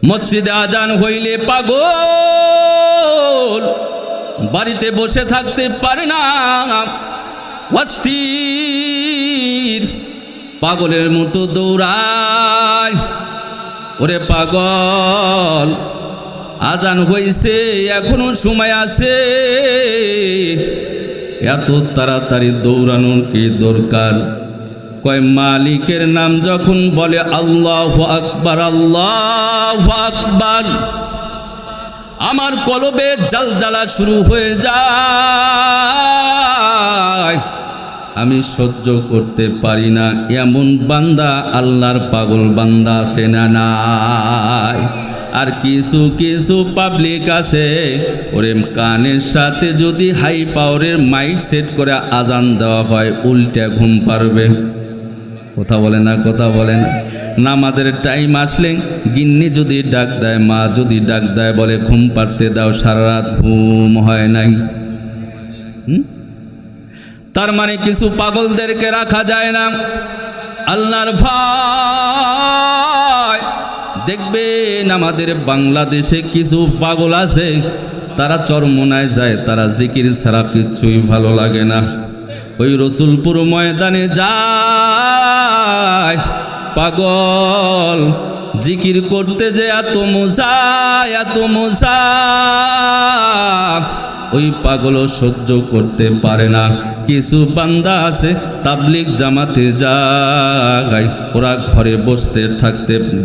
মসজিদে আজান হইলে পাগল বাড়িতে বসে থাকতে পারে না, অস্থির পাগলের মতো দৌড়ায়। ওরে পাগল, আজান হইছে, এখনো সময় আছে, এত তাড়াতাড়ি দৌড়ানোর কি দরকার? কয় মালিকের নাম যখন বলে আল্লাহু আকবার, আল্লাহু আকবার, আমার কলবে জালজালা শুরু হয়ে যায়, আমি সহ্য করতে পারি না। এমন বান্দা, আল্লাহর পাগল বান্দা আছে না নাই? আর কিছু কিছু পাবলিক আছে, ওরে কানের সাথে যদি হাই পাওয়ারের মাইক সেট করে আজান দেওয়া হয়, উল্টা ঘুম পারবে। কথা বলে না, কথা বলে না। নামাজের টাইম আসলে গিন্নি যদি ডাক দেয়, মা যদি ডাক দেয়, বলে ঘুম পাড়তে দাও, সারা রাত ঘুম হয় নাই। তার মানে কিছু পাগলদেরকে রাখা যায় না। আল্লাহর ভয়, দেখবেন আমাদের বাংলাদেশে কিছু পাগল আছে, তারা চরমোনায় যায়, তারা জিকির ছাড়া কিচ্ছুই ভালো লাগে না। ওই রসুলপুর ময়দানে যায় পাগল, জিকির করতে যে এত মজা, এত মজা, ওই পাগলও সহ্য করতে পারে না। কিছু বান্দা আছে তাবলিগ জামাতে যায়, ওরা ঘরে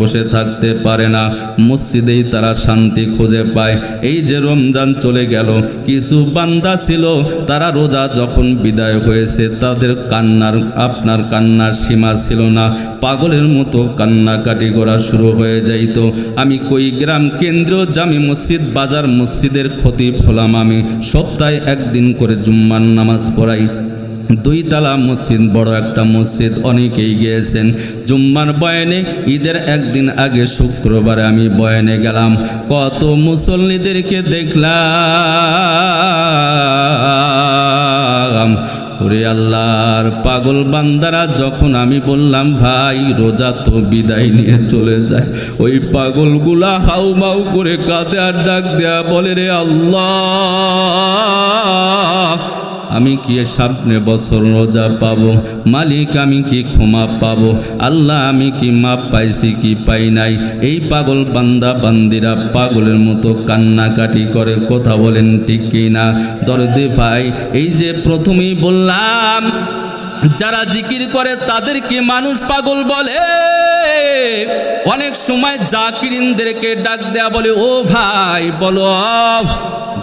বসে থাকতে পারে না, মসজিদেই তারা শান্তি খুঁজে পায়। এই যে রমজান চলে গেল, কিছু বান্দা ছিল, তারা রোজা যখন বিদায় হয়েছে, তাদের কান্নার, আপনার কান্নার সীমা ছিল না, পাগলের মতো কান্নাকাটি করা শুরু হয়ে যাইত। আমি কই গ্রাম কেন্দ্রীয় জামি মসজিদ বাজার মসজিদের খতিব হলাম, আমি সপ্তাহে একদিন করে জুম্মার নামাজ পড়াই। 2 তলা মসজিদ, বড় একটা মসজিদ, অনেকেই গিয়েছেন জুম্মার বয়ানে। ঈদের একদিন আগে শুক্রবারে আমি বয়ানে গেলাম, কত মুসল্লিদেরকে দেখলাম। ওরে আল্লাহর পাগল বান্দারা, যখন আমি বললাম ভাই রোজা তো বিদায় নিয়ে চলে যায়, ওই পাগলগুলা হাউ মাউ করে কাঁদে আর ডাক দেয়া বলে, রে আল্লাহ, আমি কি সামনে বছর রোজা পাবো? মালিক, আমি কি ক্ষমা পাবো? আল্লাহ, আমি কি মাপ পাইছি কি পাই নাই? এই পাগল বান্দা বান্দিরা পাগলের মতো কান্নাকাটি করে। কথা বলেন ঠিক কি না? দরদে ভাই, এই যে প্রথমেই বললাম, যারা জিকির করে তাদেরকে মানুষ পাগল বলে। অনেক সময় জাকিরিনদেরকে ডাক দেয়া বলে, ও ভাই বলো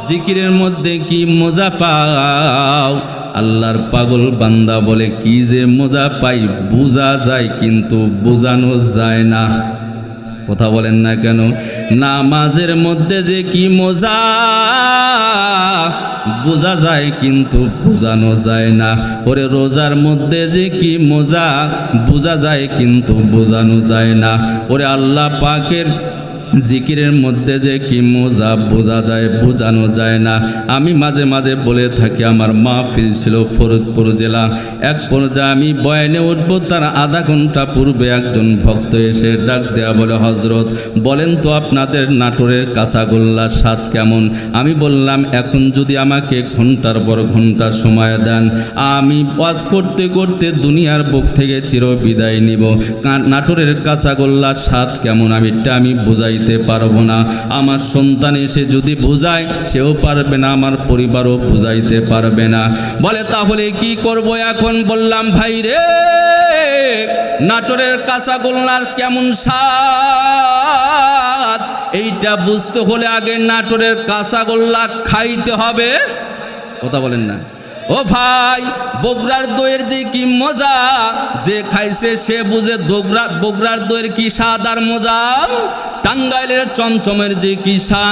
জিকিরের মধ্যে কি মজা পাও? আল্লাহর পাগল বান্দা বলে, কি যে মজা পাই বোঝা যায় কিন্তু বোঝানো যায় না। কথা বলেন না কেন? নামাজের মধ্যে যে কি মজা বোঝা যায় কিন্তু বোঝানো যায় না। ওরে রোজার মধ্যে যে কি মজা বোঝা যায় কিন্তু বোঝানো যায় না। ওরে আল্লাহ পাকের জিকিরের মধ্যে যে কি মজা বোঝা যায়, বোঝানো যায় না। আমি মাঝে মাঝে বলে থাকি, আমার মাহফিল ছিল ফরিদপুর জেলা। এক পর্যায়ে আমি বয়ানে উঠবো, তার আধা ঘন্টা পূর্বে একজন ভক্ত এসে ডাক দেয়া বলে, হজরত বলেন তো আপনাদের নাটোরের কাঁচাগোল্লার স্বাদ কেমন? আমি বললাম, এখন যদি আমাকে ঘন্টার পর ঘন্টা সময় দেন, আমি ওয়াজ করতে করতে দুনিয়ার বুক থেকে চির বিদায় নিব। নাটোরের কাঁচাগোল্লার স্বাদ কেমন আমি বুঝাই পারবো না। আমার সন্তান এসে যদি বুঝায়, সেও পারবে না, আমার পরিবারও বুঝাইতে পারবে না। বলে তাহলে কি করব এখন? বললাম, ভাই রে, নাটোরের কাঁচাগোল্লার কেমন স্বাদ এইটা বুঝতে হলে আগে নাটোরের কাঁচাগোল্লা খাইতে হবে। কথা বলেন না? ও ভাই, বগুড়ার দইয়ের যে কি মজা, যে খাইছে সে বুঝে বগুড়ার দইয়ের কি স্বাদ আর মজা। টাঙ্গাইলের চমচমের যে কি স্বাদ,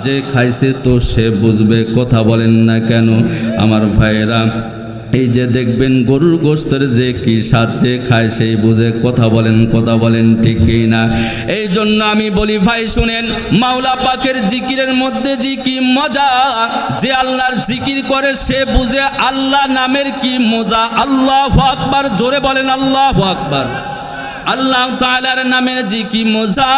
যে খাইছে তো সে বুঝবে। কথা বলেন না কেন আমার ভাইয়েরা? এই যে দেখবেন গরুর গোশতের যে কি স্বাদ, যে খায় সেই বুঝে। কথা বলেন ঠিক না? এই জন্য আমি বলি ভাই শুনেন, মাওলা পাকের জিকিরের মধ্যে যে কি মজা, যে আল্লাহর জিকির করে সে বুঝে আল্লাহ নামের কি মজা। আল্লাহু আকবার, জোরে বলেন আল্লাহু আকবার। আল্লাহ তাআলার নামের যে কি মজা,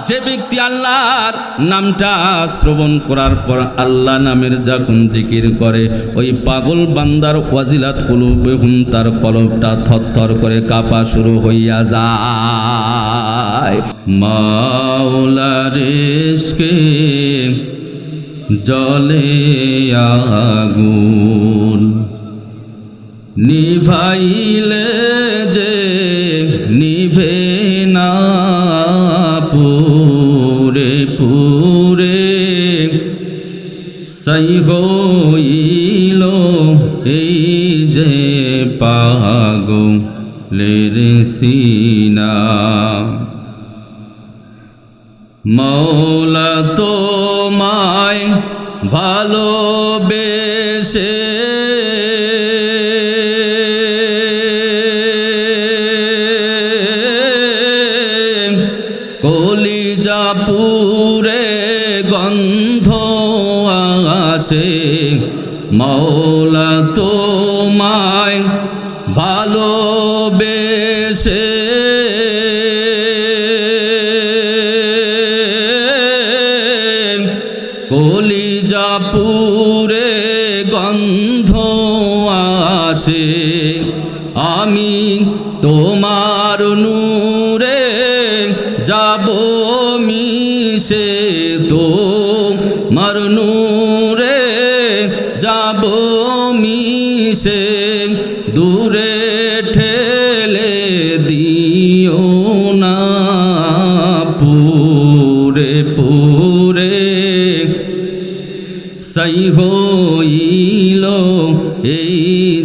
যে ব্যক্তি আল্লাহর নামটা শ্রবণ করার পর আল্লাহ নামের যখন জিকির করে, ওই পাগল বান্দার ওয়াজিলাত কুলুবুহুম, তার কলবটা থরথর করে কাঁপা শুরু হইয়া যায়। মাওলার ইশকে জলে আগুন, নিভাইলে যে নিভে না, পুরে পুরে সাই হইল এই যে পাগলের সিনা। মৌলা তোমায় ভালোবেসে কলিজা পুরে গন্ধ আসে, মৌলা তোমায় ভালোবেসে কলিজা পুরে গন্ধ আসে। আমি তোমার নূরে যাব মিশে, তোমার নূরে যাব মিশে, দূরে ঠেলে দিও না, পুরে পুরে সাই হইল এই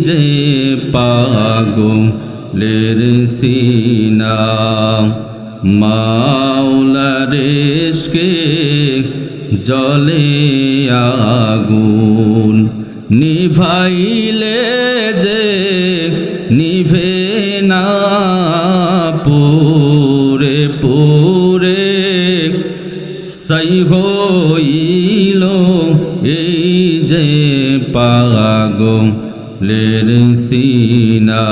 যে পাগলের সিনা। মাওলার ইশকে জলে আগুন, নিভাইলে যে নিভে না, পুরে পুরে সাই হইল এই যে পাগলের সিনা।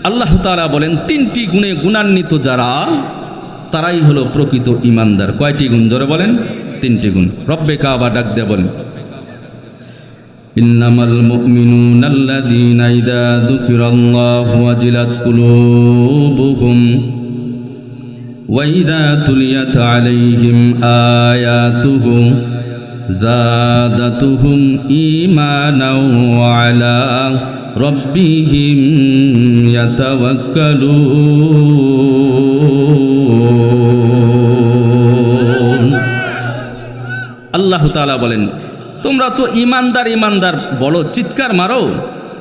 আল্লাহ তাআলা বলেন, তিনটি গুণে গুণান্বিত যারা, তারাই হলো প্রকৃত ঈমানদার। কয়টি গুণ? জোরে বলেন। তিনটি গুণ। রব্বে কাবা ডাক দিয়ে বলেন, ইন্নামাল মুমিনুনা আল্লাযীনা ইযা যুকিরাল্লাহু ওয়াজিলাত কুলুবুহুম ওয়া ইযা তুলিয়াত আলাইহিম আয়াতুহু যাদাতুহুম ঈমানাও ওয়া আলা রব্বিহিম ইয়াতাওয়াক্কালুন। আল্লাহ তাআলা বলেন, তোমরা তো ইমানদার ইমানদার বলো, চিৎকার মারো,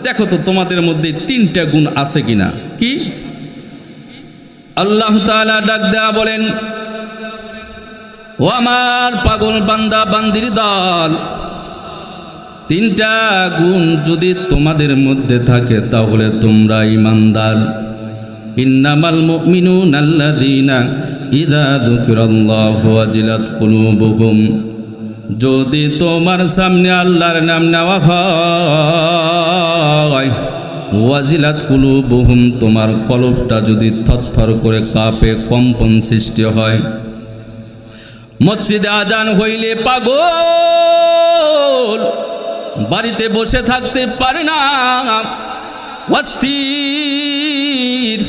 দেখো তো তোমাদের মধ্যে তিনটা গুণ আছে কিনা। কি? আল্লাহ তাআলা ডাক দেয়া বলেন, ও আমার পাগল বান্দা বান্দির দল, তিনটা গুণ যদি তোমাদের মধ্যে থাকে তাহলে তোমরা ঈমানদার। ইন্নামাল মুমিনুনা আল্লাযীনা ইযা যুকিরাল্লাহু ওয়াজিলাত কুলুবুহুম, যদি তোমার সামনে আল্লাহর নাম নেওয়া হয়, ওয়াজিলাত কুলুবুহুম, তোমার কলবটা যদি থরথর করে কাঁপে, কম্পন সৃষ্টি হয়। মসজিদে আজান হইলে পাগল বাড়িতে বসে থাকতে পারে না, অস্থির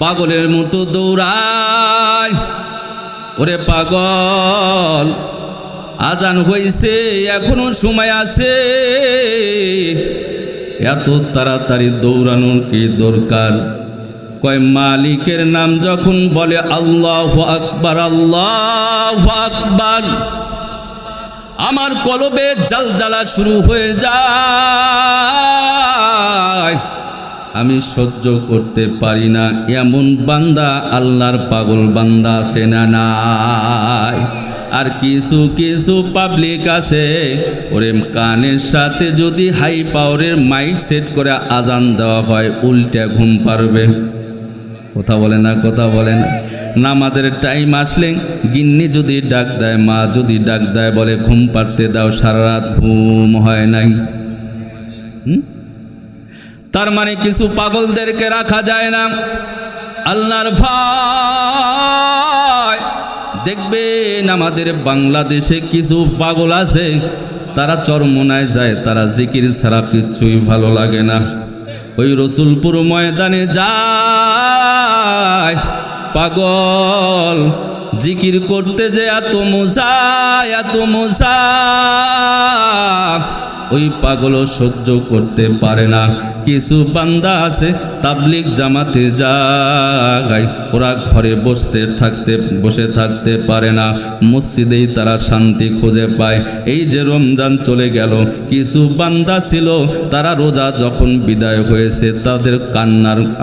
পাগলের মতো দৌড়ায়। ওরে পাগল, আজান হইছে, এখনো সময় আছে, এত তাড়াতাড়ি দৌড়ানোর কি দরকার? কয় মালিকের নাম যখন বলে আল্লাহু আকবার, আল্লাহু আকবার, আমার কলবে জালজালা শুরু হয়ে যায়, আমি সহ্য করতে পারি না। এমন বান্দা, আল্লাহর পাগল বান্দা আছে না নাই? আর কিছু কিছু পাবলিক আছে, ওরে কানের সাথে যদি হাই পাওয়ারের মাইক সেট করে আজান দেওয়া হয়, উল্টা ঘুম পারবে। কথা বলে না, কথা বলে না। নামাজের টাইম আসলে গিন্নি যদি ডাক দেয়, মা যদি ডাক দেয়, বলে ঘুম পাড়তে দাও, সারা রাত ঘুম হয় নাই। তার মানে কিছু পাগলদেরকে রাখা যায় না। আল্লাহর ভয়, দেখবেন আমাদের বাংলাদেশে কিছু পাগল আছে, তারা চরমোনায় যায়, তারা জিকির ছাড়া কিচ্ছুই ভালো লাগে না। ওই রসুলপুর ময়দানে যায় পাগল, জিকির করতে যে এত মজা, এত মজা, ওই পাগলও সহ্য করতে পারে না। কিছু বান্দা আছে তাবলিগ জামাতে যায়, ওরা ঘরে বসে থাকতে পারে না, মসজিদেই তারা শান্তি খুঁজে পায়। এই যে রমজান চলে গেল, কিছু বান্দা ছিল তারা রোজা যখন বিদায় হয়েছে, তাদের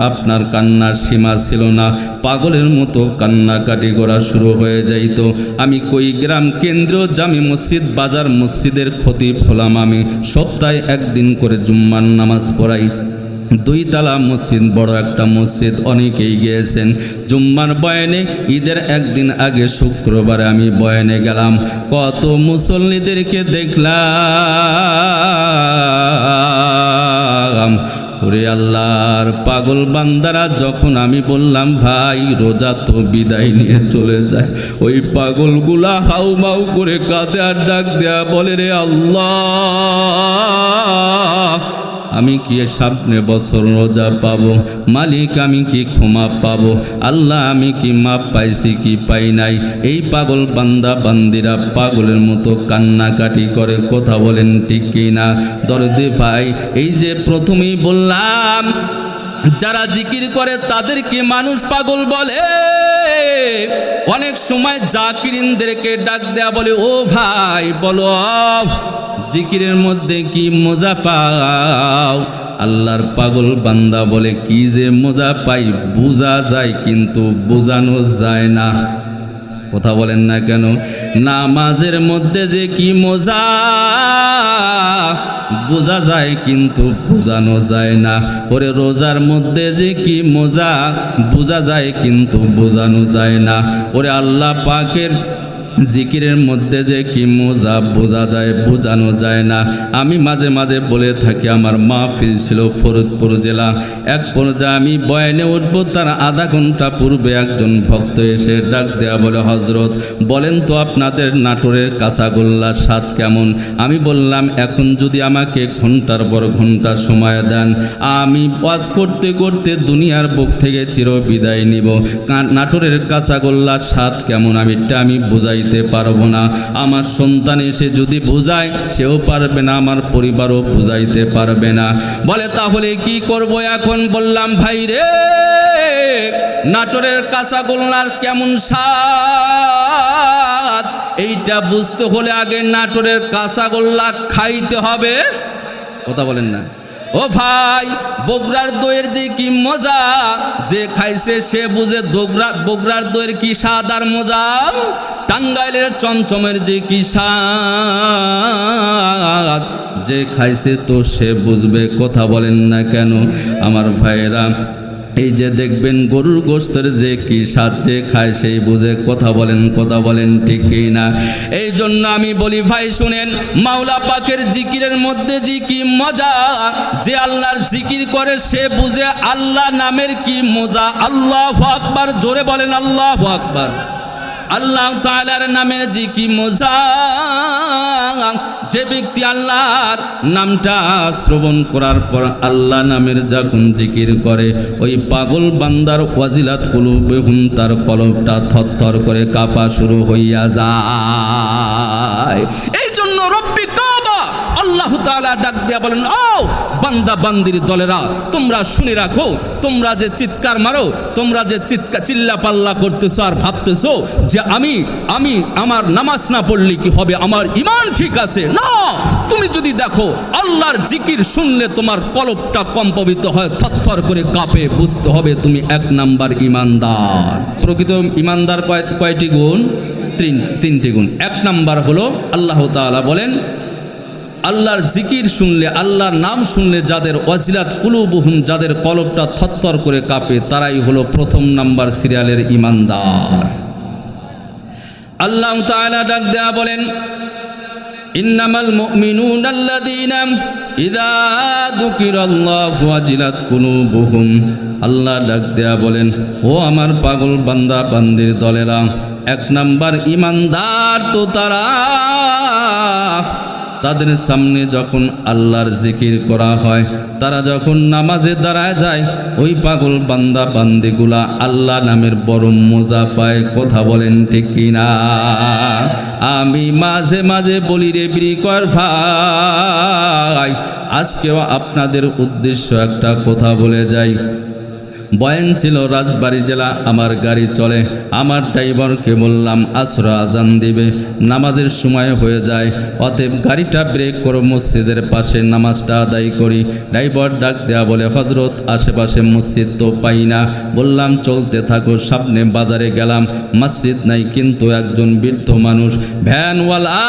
আপনার কান্নার সীমা ছিল না, পাগলের মতো কান্নাকাটি করা শুরু হয়ে যাইত। আমি কই গ্রাম কেন্দ্রীয় জামি মসজিদ বাজার মসজিদের খতিব হলাম, আমি সপ্তাহে একদিন করে জুম্মার নামাজ পড়াই। 2 তলা মসজিদ, বড় একটা মসজিদ, অনেকেই গিয়েছেন জুম্মার বয়ানে। ঈদের একদিন আগে শুক্রবারে আমি বয়ানে গেলাম, কত মুসল্লিদেরকে দেখলাম। ওরে আল্লাহর পাগল বান্দারা, যখন আমি বললাম ভাই রোজা তো বিদায় নিয়ে চলে যায়, ওই পাগলগুলা হাউমাউ করে কাঁদে আর ডাক দেয়া বলে, রে আল্লাহ, আমি কি সামনে বছর রোজা পাবো? মালিক আমি কি ক্ষমা পাবো? আল্লাহ আমি কি মাপ পাইছি কি পাই নাই? এই পাগল বান্দা বান্দিরা পাগলের মতো কান্নাকাটি করে, কথা বলেন ঠিক কিনা? দরদে ভাই, এই যে প্রথমেই বললাম যারা জিকির করে তাদেরকে মানুষ পাগল বলে। অনেক সময় জাকিরিনদেরকে ডাক দেয়া বলে, ও ভাই বলো জিকিরের মধ্যে কি মজা পাও? আল্লাহর পাগল বান্দা বলে, কি যে মজা পাই বোঝা যায় কিন্তু বোঝানো যায় না। কথা বলেন না কেন? নামাজের মধ্যে যে কি মজা বোঝা যায় কিন্তু বোঝানো যায় না। ওরে রোজার মধ্যে যে কি মজা বোঝা যায় কিন্তু বোঝানো যায় না। ওরে আল্লাহ পাকের জিকিরের মধ্যে যে কি মজা বোঝা যায় বোঝানো যায় না। আমি মাঝে মাঝে বলে থাকি, আমার মাহফিল ছিল ফরিদপুর জেলা, এক পর্যায়ে আমি বয়ানে উঠবো, তার আধা ঘন্টা পূর্বে একজন ভক্ত এসে ডাক দেয়া বলে, হজরত বলেন তো আপনাদের নাটোরের কাঁচাগোল্লার স্বাদ কেমন? আমি বললাম, এখন যদি আমাকে ঘন্টার পর ঘন্টা সময় দেন, আমি ওয়াজ করতে করতে দুনিয়ার বুক থেকে চির বিদায় নিব। নাটোরের কাঁচাগোল্লার স্বাদ কেমন আমি বুঝাই পারবো না। আমার সন্তান এসে যদি বুঝায় সেও পারবে না, আমার পরিবারও বুঝাইতে পারবে না। বলে তাহলে কি করব এখন? বললাম, ভাই রে, নাটোরের কাঁচাগোল্লার কেমন স্বাদ এইটা বুঝতে হলে আগে নাটোরের কাঁচাগোল্লা খাইতে হবে। কথা বলেন না? ও ভাই, বগুড়ার দইয়ের যে কি মজা, যে খাইছে সে বুঝে বগুড়ার দইয়ের কি স্বাদ আর মজা। টাঙ্গাইলের চমচমের যে কি স্বাদ, যে খাইছে তো সে বুঝবে। কথা বলেন না কেন আমার ভাইয়েরা? এই যে দেখবেন গরুর গোশতের যে কি স্বাদ, যে খায় সেই বুঝে। কথা বলেন ঠিক না? এই জন্য আমি বলি ভাই শুনেন, মাওলা পাকের জিকিরের মধ্যে যে কি মজা, যে আল্লাহর জিকির করে সে বুঝে আল্লাহ নামের কি মজা। আল্লাহু আকবার, জোরে বলেন আল্লাহু আকবার। আল্লাহ তাআলার নামের যে কি মজা, যে ব্যক্তি আল্লাহর নামটা শ্রবণ করার পর আল্লাহ নামের যখন জিকির করে, ওই পাগল বান্দার ওয়াজিলাত কুলুবুহুম, তার কলবটা থরথর করে কাঁপা শুরু হইয়া যায়। এই জন্য রব্বি কাবা আল্লাহ তাআলা ডাক দিয়া বলেন, ও বান্দা বান্দির দলেরা, তোমরা শুনে রাখো, তোমরা যে চিৎকার মারো, তোমরা যে চিল্লা পাল্লা করতেছো আর ভাবতেছো যে আমি আমার নামাজ না পড়লে কি হবে, আমার ঈমান ঠিক আছে। না, তুমি যদি দেখো আল্লাহর জিকির শুনলে তোমার কলবটা কম্পিত হয়, থরথর করে কাঁপে, বুঝতে হবে তুমি 1 নাম্বার ঈমানদার। প্রকৃত ঈমানদার কয়টি গুণ? 3টি গুণ। 1 নাম্বার হলো আল্লাহ তাআলা বলেন, আল্লাহর জিকির শুনলে, আল্লাহর নাম শুনলে যাদের ওয়াজিলাত কুলুবুহুম, যাদের কলবটা থরথর করে কাঁপে, তারাই হলো 1 নাম্বার সিরিয়ালের ঈমানদার। আল্লাহ তাআলা ডাক দেয়া বলেন, ইন্নামাল মুমিনুনা আল্লাযীনা ইদা যুকিরাল্লাহু ওয়াজিলাত কুলুবুহুম, আল্লাহ ডাক দেয়া বলেন, ও আমার পাগল বান্দা বান্দির দলেরা, এক নাম্বার ইমানদার তো তারা, তাদের সামনে যখন আল্লাহর জিকির করা হয়, তারা যখন নামাজে দাঁড়ায় যায়, ওই পাগল বান্দা বান্দিগুলা আল্লাহ নামের বড় মজা পায়। কথা বলেন ঠিক কিনা? আমি মাঝে মাঝে বলি রে বিরিকর ভাই, আজকেও আপনাদের উদ্দেশ্য একটা কথা বলে যাই। বয়ান ছিল রাজবাড়ী জেলা, আমার গাড়ি চলে, আমার ড্রাইভারকে বললাম আসর আজান দিবে, নামাজের সময় হয়ে যায়, অতএব গাড়িটা ব্রেক করো, মসজিদের পাশে নামাজটা আদায় করি। ড্রাইভার ডাক দেয়া বলে, হজরত আশেপাশে মসজিদ তো পাই না। বললাম চলতে থাকো। সামনে বাজারে গেলাম, মসজিদ নাই, কিন্তু একজন বৃদ্ধ মানুষ, ভ্যানওয়ালা,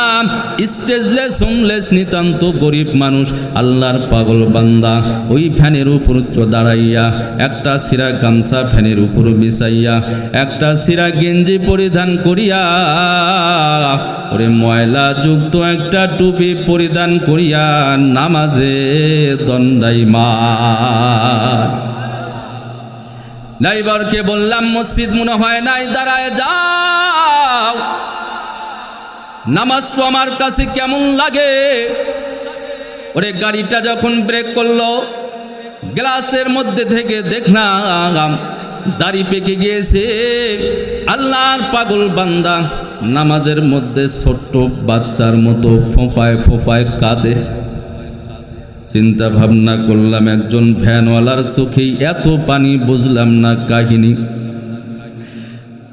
স্টেজলেস হোমলেস, নিতান্ত গরিব মানুষ, আল্লাহর পাগল বান্দা, ওই ফ্যানের উপর দাঁড়াইয়া একটা সিরা গামছা ফ্যানের উপর বিছাইয়া, একটা সিরা গেঞ্জি পরিধান করিয়া, ওরে ময়লা যুক্ত একটা টুপি পরিধান করিয়া নামাজে দণ্ডায়মান। ড্রাইভারকে বললাম মসজিদ মনে হয় নাই, দাঁড়ায় যাও, নামাজ তো আমার কাছে কেমন লাগে। ওরে গাড়িটা যখন ব্রেক করলো, গ্লাসের মধ্যে থেকে দেখলাম দাড়ি পেকে গিয়েছে। আল্লাহর পাগল বান্দা নামাজের মধ্যে ছোট্ট বাচ্চার মতো ফোঁফায় ফোঁফায় কাঁদে। চিন্তা ভাবনা করলাম, একজন ভ্যানওয়ালার চোখেই এত পানি, বুঝলাম না কাহিনী।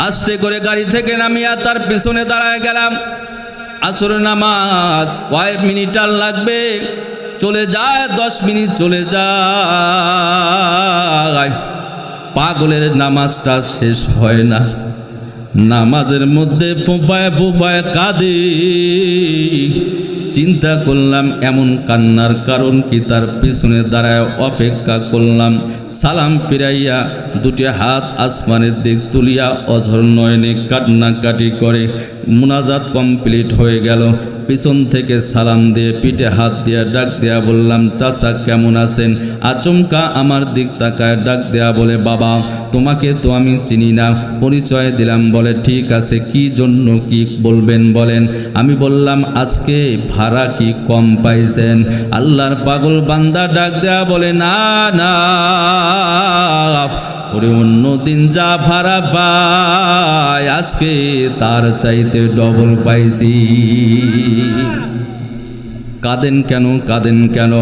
আস্তে করে গাড়ি থেকে নামিয়া তার পিছনে দাঁড়ায় গেলাম। আসরের নামাজ কয়েক মিনিট আর লাগবে, চলে যায় 10 মিনিট চলে যায়, পাগলের নামাজটা শেষ হয় না। নামাজের মধ্যে ফোঁফায় ফোঁফায় কাঁদে। চিন্তা করলাম এমন কান্নার কারণ কি, তার পিছনে দাঁড়ায় অপেক্ষা করলাম। সালাম ফিরাইয়া দুটি হাত আসমানের দিক তুলিয়া অঝর নয়নে কান্নাকাটি করে মুনাজাত কমপ্লিট হয়ে গেল। পিছন থেকে সালাম দিয়ে পিঠে হাত দিয়া ডাক দেয়া বললাম, চাচা কেমন আছেন? আচমকা আমার দিক তাকায় ডাক দেয়া বলে, বাবা তোমাকে তো আমি চিনি না। পরিচয় দিলাম। বলে ঠিক আছে, কি জন্য কি বলবেন বলেন। আমি বললাম আজকে ভাড়া কি কম পাইছেন? আল্লাহর পাগল বান্দা ডাক দেয়া বলে, না না, ওরে অন্য দিন যা ভাড়া পাই আজকে তার চাইতে ডবল পাইছি। কাঁদেন কেন, কাঁদেন কেন?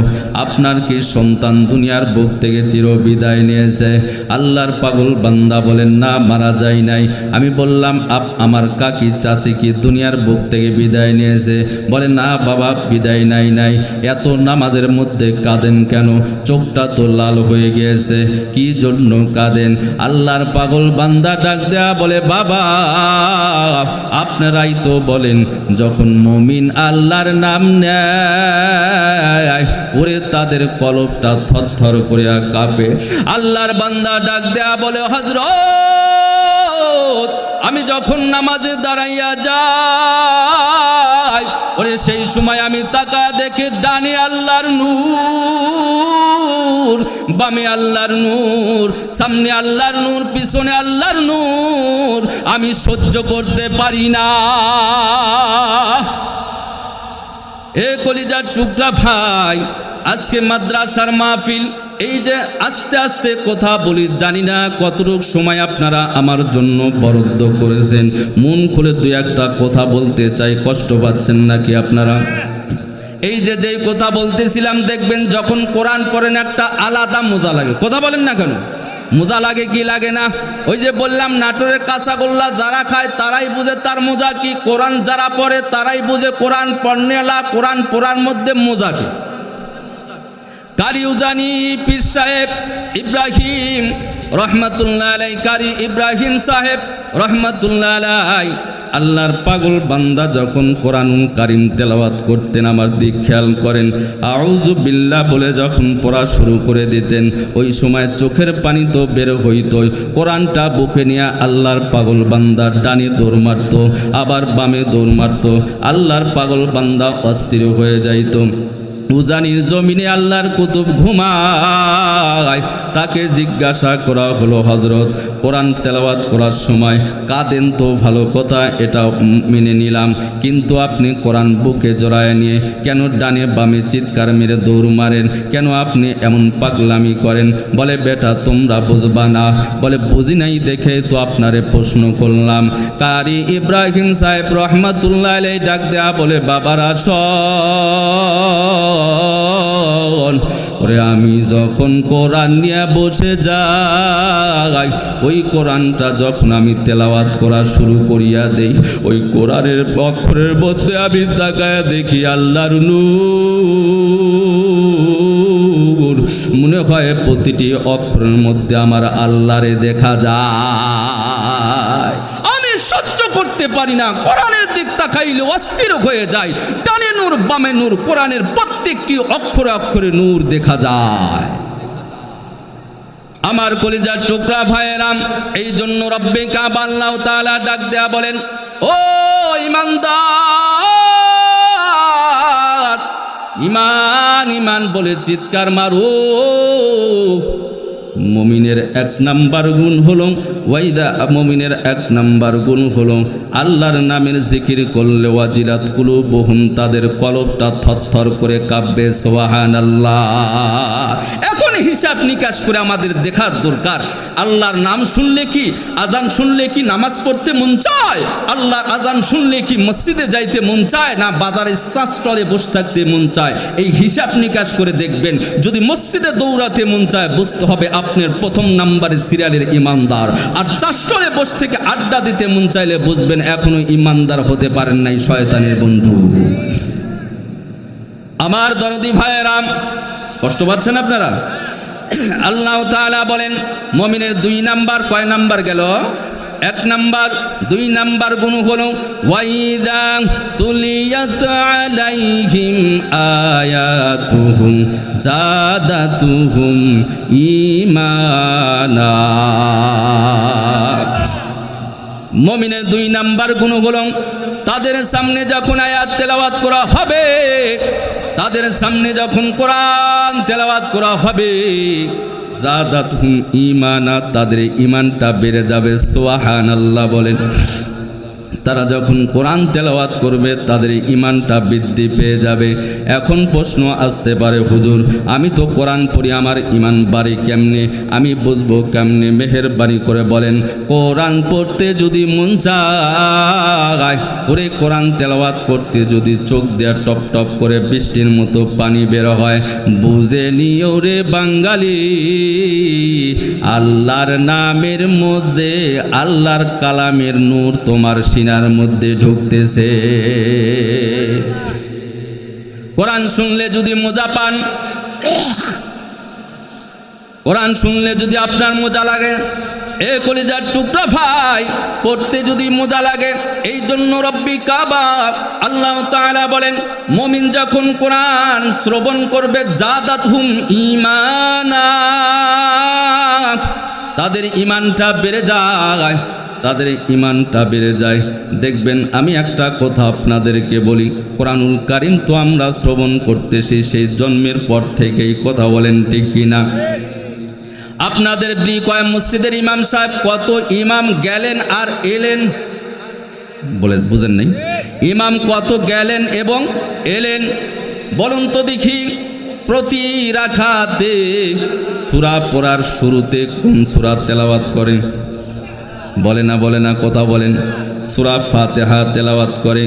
আপনার কি সন্তান দুনিয়ার বুক থেকে চির বিদায় নিয়েছে? আল্লাহর পাগল বান্দা বলেন, না মারা যায় নাই। আমি বললাম আমার কাকি চাচি কি দুনিয়ার বুক থেকে বিদায় নিয়েছে? বলে না বাবা, বিদায় নাই। এত নামাজের মধ্যে কাঁদেন কেন? চোখটা তো লাল হয়ে গিয়েছে, কি জন্য কাঁদেন? আল্লাহর পাগল বান্দা ডাক দেয়া বলে, বাবা আপনারাই তো বলেন যখন মুমিন আল্লাহর নাম নেয় ওরে তাদের কলবটা থরথর করে কাঁপে। আল্লাহর বান্দা ডাক দেয়া বলে, হযরত আমি যখন নামাজে দাঁড়াইয়া যাই, ওরে সেই সময় আমি তাকা দেখে ডানে আল্লাহর নূর, বামে আল্লাহর নূর, সামনে আল্লাহর নূর, পিছনে আল্লাহর নূর, আমি সহ্য করতে পারি না। এ কলিজার টুকরা ভাই, আজকে মাদ্রাসার মাহফিল, এই যে আস্তে আস্তে কথা বলি, জানি না কতটুকু সময় আপনারা আমার জন্য বরাদ্দ করেছেন। মন খুলে দুই একটা কথা বলতে চাই, কষ্ট পাচ্ছেন নাকি আপনারা? এই যে যেই কথা বলতেছিলাম, দেখবেন যখন কোরআন পড়েন একটা আলাদা মজা লাগে। কথা বলেন না কেন? মজা লাগে কি লাগে না? ওই যে বললাম নাটোরের কাঁচাগোল্লা যারা খায় তারাই বুঝে তার মজা কি, কোরআন যারা পড়ে তারাই বুঝে কোরআন পড়নেলা, কোরআন পড়ার মধ্যে মজা কি। কারি উজানি পীর সাহেব ইব্রাহিম রহমাতুল্লাহ আলাই, কারি ইব্রাহিম সাহেব রহমাতুল্লাহ আলাই, আল্লাহর পাগল বান্দা যখন কোরআনুল কারীম তেলাওয়াত করতেন, আমার দিক খেয়াল করেন, আউযু বিল্লাহ বলে যখন পড়া শুরু করে দিতেন, ওই সময় চোখের পানি তো বের হইত। কোরআনটা বুকে নিয়ে আল্লাহর পাগল বান্দা ডানে দৌড় মারত, আবার বামে দৌড় মারত। আল্লাহর পাগল বান্দা অস্থির হয়ে যাইত। উজানির জমিনে আল্লাহর কুতুব ঘুমায়। তাকে জিজ্ঞাসা করা হলো, হযরত কোরআন তেলাওয়াত করার সময় কাঁদেন তো ভালো কথা, এটা মেনে নিলাম, কিন্তু আপনি কোরআন বুকে জড়ায় নিয়ে কেন ডানে বামে চিৎকার মেরে দৌড় মারেন, কেন আপনি এমন পাগলামি করেন? বলে বেটা তোমরা বুঝবা না। বলে বুঝি নাই দেখে তো আপনারে প্রশ্ন করলাম। কারি ইব্রাহিম সাহেব রহমাতুল্লাহ আলাইহি ডাক দেয়া বলে, বাবারা শোন, ওরে আমি যখন কোরআন নিয়ে বসে যাই, ওই কোরআনটা যখন আমি তেলাওয়াত করা শুরু করিয়া দেই, ওই কোরআনের অক্ষরের মধ্যে আমি তাকায়া দেখি আল্লাহর নূর। মনে হয় প্রতিটি অক্ষরের মধ্যে আমার আল্লাহরে দেখা যায়। আমি সহ্য করতে পারি না, কোরআনের দিক তাকাইলে অস্থির হয়ে যায়। ডানে নূর বামে নূর, কোরআনের প্রত্যেকটি অক্ষরে অক্ষরে নূর দেখা যায়। আমার কলিজার টুকরা ভাইয়েরাম, এই জন্য রব্বে কাবা আল্লাহ তাআলা ডাক দেয়া বলেন, ও ঈমানদার, ঈমান ঈমান বলে চিৎকার মারো। মুমিনের এক নাম্বার গুণ হলো ওয়াইদা, মুমিনের এক নাম্বার গুণ হলো আল্লাহর নামের জিকির করলে ওয়াজিলাত কুলুবুহুম, তাদের কলবটা থরথর করে কাঁপবে। সুবহানাল্লাহ। এখন হিসাব নিকাশ করে আমাদের দেখার দরকার, আল্লাহর নাম শুনলে কি, আজান শুনলে কি নামাজ পড়তে মন চায়? আল্লাহর আজান শুনলে কি মসজিদে যাইতে মন চায়, না বাজারে চা স্টলে বসে থাকতে মন চায়? এই হিসাব নিকাশ করে দেখবেন। যদি মসজিদে দৌড়াতে মন চায়, বুঝতে হবে আপনার প্রথম নাম্বারে সিরিয়ালের ইমানদার। আর চা স্টলে বসে থেকে আড্ডা দিতে মন চাইলে বুঝবেন এখনো ইমানদার হতে পারেন নাই, শয়তানের বন্ধু। আমার দরদি ভাইয়েরাম, কষ্ট পাচ্ছেন আপনারা? আল্লাহ তাআলা বলেন মুমিনের দুই নাম্বার, কয় নাম্বার গেল? এক নাম্বার। দুই নাম্বার গুণ হলো ওয়াইদা তুলিয়াত আলাইহিম আয়াতুহুম জাদাতুহুম ঈমানা। মুমিনের দুই নাম্বার গুণ হলো তাদের সামনে যখন আয়াত তেলাওয়াত করা হবে, তাদের সামনে যখন কোরআন তেলাওয়াত করা হবে, জাদাতুহুম ঈমানা, তাদের ঈমানটা বেড়ে যাবে। সুবহানাল্লাহ বলেন। তারা যখন কোরআন তেলাওয়াত করবে তাদের ঈমানটা বৃদ্ধি পেয়ে যাবে। এখন প্রশ্ন আসতে পারে, হুজুর আমি তো কোরআন পড়ি, আমার ঈমান বাড়ে কেমনে, আমি বুঝবো কেমনে? মেহেরবানি করে বলেন, কোরআন পড়তে যদি মন চায়, ওরে কোরআন তেলাওয়াত করতে যদি চোখ দিয়ে টপ টপ করে বৃষ্টির মতো পানি বের হয়, বুঝে নিও রে বাঙালি, আল্লাহর নামের মধ্যে আল্লাহর কালামের নূর তোমার সিনার মধ্যে ঢুকতেছে। কোরআন শুনলে যদি মজা পান, কোরআন শুনলে যদি আপনার মজা লাগে, এ কলিজার টুকরা ভাই, পড়তে যদি মজা লাগে, এই জন্য রব্বি কাবা আল্লাহ তাআলা বলেন মুমিন যখন কোরআন শ্রবণ করবে, জাদাতহুম ঈমানা, তাদের ঈমানটা বেড়ে যায়, তাদের ঈমানটা বেড়ে যায়। দেখবেন আমি একটা কথা আপনাদেরকে বলি, কোরআনুল কারীম তো আমরা শ্রবণ করতেছি সেই জন্মের পর থেকেই, কথা বলেন ঠিক কিনা? আপনাদের কয় মসজিদের ইমাম সাহেব কত ইমাম গেলেন আর এলেন, বলে বুঝেন নাই? ইমাম কত গেলেন এবং এলেন বলুন তো দেখি। প্রতি রাকাতে সূরা পড়ার শুরুতে কোন সূরা তেলাওয়াত করেন? বলে না, বলে না, কথা বলেন। সূরা ফাতিহা তেলাওয়াত করে।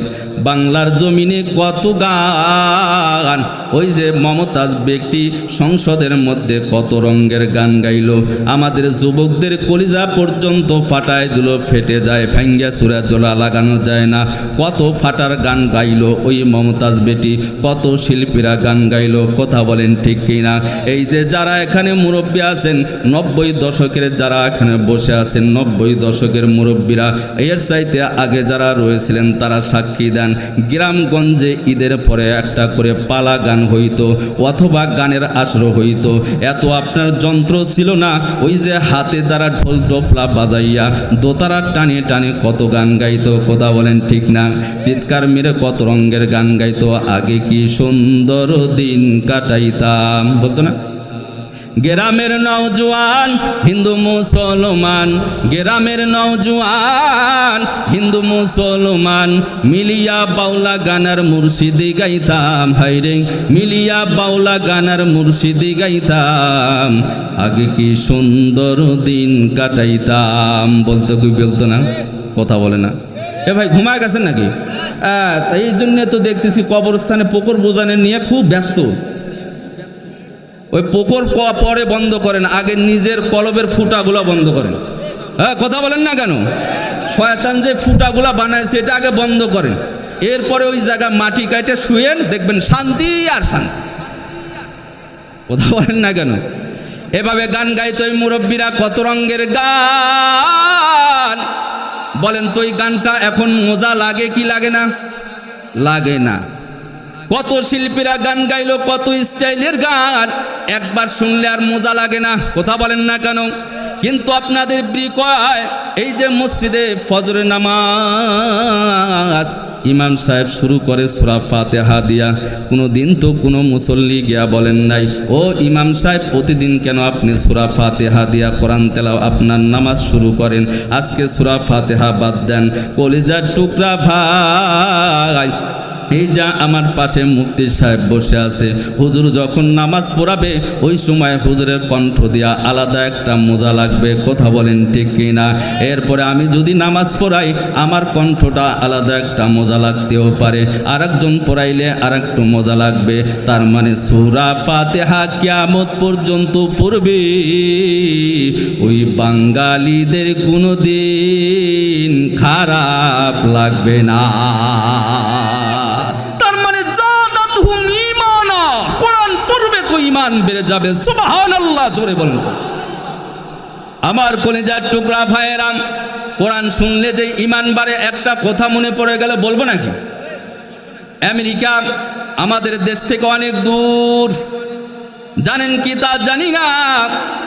বাংলার জমিনে কত গান, ওই যে মমতাজ ব্যক্তি সংসদের মধ্যে কত রঙের গান গাইল, আমাদের যুবকদের কলিজা পর্যন্ত ফাটায় দিল, ফেটে যায়, ভাঙ্গা চূড়া জোড়া লাগানো যায় না। কত ফাটার গান গাইল ওই মমতাজ বেটি, কত শিল্পীরা গান গাইল, কথা বলেন ঠিক কিনা? এই যে যারা এখানে মুরব্বী আছেন, 90 দশকের যারা এখানে বসে আছেন, 90 দশকের মুরব্বীরা, এর চাইতে আগে যারা রয়েছিলেন তারা সাক্ষী দেন। গ্রামগঞ্জে ঈদের পরে একটা করে পালা গান হইতো অথবা গানের আসর হইতো, এত আপনার যন্ত্র ছিল না। ওই যে হাতে দ্বারা ঢোল টোপলা বাজাইয়া দোতারা টানে টানে কত গান গাইতো, কথা বলেন ঠিক না? চিৎকার মেরে কত রঙের গান গাইতো। আগে কি সুন্দর দিন কাটাইতাম, বলতো না? গ্রামের নওজোয়ান হিন্দু মুসলমান, গ্রামের নওজোয়ান হিন্দু মুসলমান, মিলিয়া বাউলা গানার মুর্শিদি গাইতাম। হাইরে মিলিয়া বাউলা গানার মুর্শিদি গাইতাম, আগে কি সুন্দর দিন কাটাইতাম। বলতো কি বলতো না? কথা বলে না। এ ভাই ঘুমায় গেছেন নাকি? এই জন্য তো দেখতেছি কবরস্থানে পুকুর বোঝানো নিয়ে খুব ব্যস্ত। ওই পুকুর পরে বন্ধ করেন, আগে নিজের কলবের ফুটাগুলো বন্ধ করেন। হ্যাঁ, কথা বলেন না কেন? শয়তান যে ফুটাগুলো বানায় সেটা আগে বন্ধ করেন, এরপরে ওই জায়গা মাটি কাটে শুয়েন, দেখবেন শান্তি আর শান্তি। কথা বলেন না কেন? এভাবে গান গাইতো ওই মুরব্বীরা, কত রঙের গান। বলেন তো এই গানটা এখন মজা লাগে কি লাগে না? লাগে না। কত শিল্পীরা গান গাইলো, কত স্টাইলের গান, একবার শুনলে আর মজা লাগে না। কথা বলেন না কেন? কিন্তু আপনাদের কয় এই যে মসজিদে ফজরের নামাজ ইমাম সাহেব শুরু করে সূরা ফাতিহা দিয়া, কোনো দিন তো কোনো মুসল্লি গিয়া বলেন নাই, ও ইমাম সাহেব প্রতিদিন কেন আপনি সূরা ফাতিহা দিয়া কোরআন তেলাওয়াত আপনার নামাজ শুরু করেন, আজকে সূরা ফাতিহা বাদ দেন। কলিজার টুকরা ভাই, এই যা আমার পাশে মুফতি সাহেব বসে আছে, হুজুর যখন নামাজ পড়াবে ওই সময় হুজুরের কণ্ঠ দিয়া আলাদা একটা মজা লাগবে। কথা বলেন ঠিক কিনা? এরপরে আমি যদি নামাজ পড়াই আমার কণ্ঠটা আলাদা একটা মজা লাগতেও পারে, আরেকজন পড়াইলে আরেকটু মজা লাগবে। তার মানে সূরা ফাতিহা কিয়ামত পর্যন্ত পড়বে, ওই বাঙালিদের কোনো দিন খারাপ লাগবে না। ইমান বেড়ে যাবে। সুবহানাল্লাহ, জোরে বলুন। আমার কলিজার টুকরা ভাইয়েরা, কোরআন শুনলে যে ইমান বাড়ে, একটা কথা মনে পড়ে গেল, বলবো নাকি? আমেরিকা আমাদের দেশ থেকে অনেক দূর, জানেন কি তা জানি না,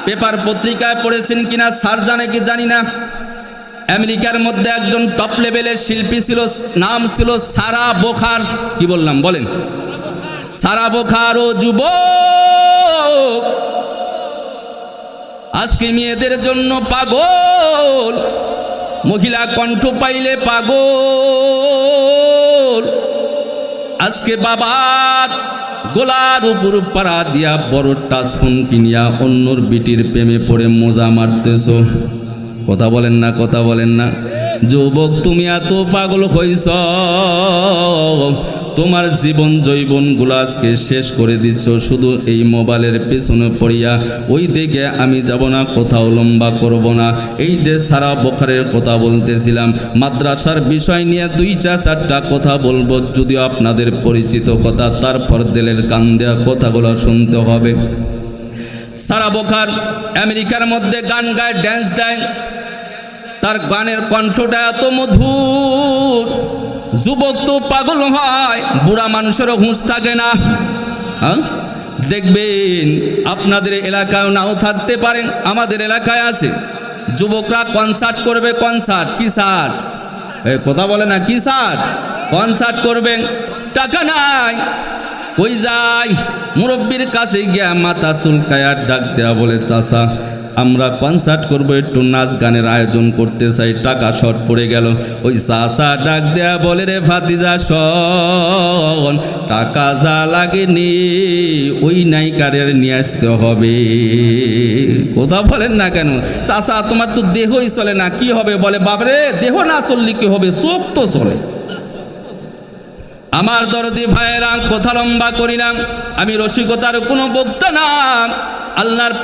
পেপার পত্রিকায় পড়েছেন কিনা স্যার জানে কি জানি না। আমেরিকার মধ্যে একজন টপ লেভেলের শিল্পী ছিল, নাম ছিল সারা বোখার। কি বললাম বলেন? সারা বোখার ও যুবক, আজকে মেয়েদের জন্য পাগল, মহিলা কণ্ঠ পাইলে পাগল। আজকে বাবার গোলার উপর পাড়া দিয়া বড় টাচ ফোন কিনিয়া অন্যর বিটির প্রেমে পড়ে মজা মারতেছ। কথা বলেন না? কথা বলেন না? যুবক, তুমি এত পাগল হইছ, তোমার জীবন জৈবনগুলো আজকে শেষ করে দিচ্ছ শুধু এই মোবাইলের পেছনে পড়িয়া। ওই দিকে আমি যাব না, কোথাও লম্বা করব না। এই যে সারা বোখারের কথা বলতেছিলাম, মাদ্রাসার বিষয় নিয়ে 2-4টা কথা বলবো, যদিও আপনাদের পরিচিত কথা, তারপর দিলের কান দেওয়া কথাগুলো শুনতে হবে। সারা বোখার আমেরিকার মধ্যে গান গায়, ড্যান্স দেয়, তার গানের কণ্ঠটা এত মধুর, যুবক তো পাগল হয়, বুড়া মানুষেরও হুঁশ থাকে না। হ্যাঁ, দেখবেন আপনাদের এলাকায় নাও থাকতে পারেন, আমাদের এলাকায় আছে। যুবকরা কনসার্ট করবে, কনসার্ট কি স্যার? কথা বলে না, কি স্যার? কনসার্ট করবেন, টাকা নাই, ওই যাই মুরব্বীর কাছে গিয়া মাথা চুলকায়া ডাক দেয়া, বলে চাচা আমরা কনসার্ট করবো, একটু নাচ গানের আয়োজন করতে চাই, টাকা শর্ট পড়ে গেল। ওই চাচা ডাক দেয়া বলে, রে ভাতিজা শোন, টাকা যা লাগেনি ওই নায়িকারের নিয়ে আসতে হবে। কথা বলেন না কেন? চাচা তোমার তো দেহই চলে না, কি হবে? বলে বাবরে, দেহ না চললে কি হবে, চোখ তো চলে। আমার দরদি ভাইয়েরা, কথা লম্বা করিলাম, আমি রসিকতার কোনো বক্তা না। আল্লাহর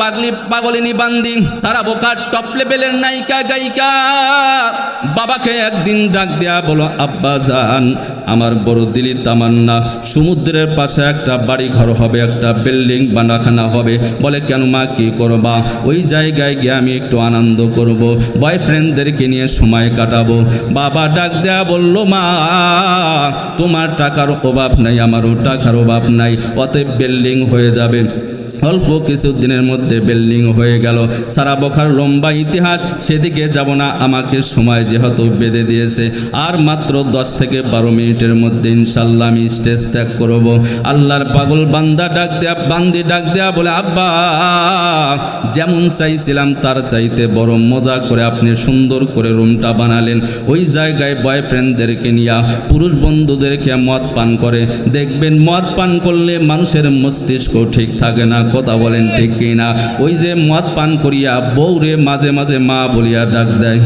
পাগলিনী বান্দি সারা বোকার টপ লেভেলের নায়িকা গায়িকা বাবাকে একদিন ডাক দেয়া বলো, আব্বা জান, আমার বড় দিলি তামান্না সমুদ্রের পাশে একটা বাড়ি ঘর হবে, একটা বিল্ডিং বানাখানা হবে। বলে কেন মা, কি করবা? ওই জায়গায় গিয়ে আমি একটু আনন্দ করব, বয়ফ্রেন্ডদেরকে নিয়ে সময় কাটাবো। বাবা ডাক দেয়া বলল, মা তোমার টাকার অভাব নাই, আমারও টাকার অভাব নাই, অতএব বিল্ডিং হয়ে যাবে। অল্প কিছু দিনের মধ্যে বিল্ডিং হয়ে গেল। সারা বখার লম্বা ইতিহাস, সেদিকে যাব না, আমাকে সময় যেহেতু বেঁধে দিয়েছে, আর মাত্র 10 থেকে 12 মিনিটের মধ্যে ইনশাল্লাহ আমি স্টেজ ত্যাগ করব। আল্লাহর পাগল বান্দি ডাক দেয়া বলে, আব্বা যেমন চাইছিলাম তার চাইতে বড় মজা করে আপনি সুন্দর করে রুমটা বানালেন। ওই জায়গায় বয়ফ্রেন্ডদেরকে নিয়ে পুরুষ বন্ধুদেরকে মদ পান করে। দেখবেন মদ পান করলে মানুষের মস্তিষ্ক ঠিক থাকে না, কথা বলেন ঠিক কিনা? ওই যে মদ পান করিয়া বউরে মাঝে মাঝে মা বলিয়া ডাক দেয়।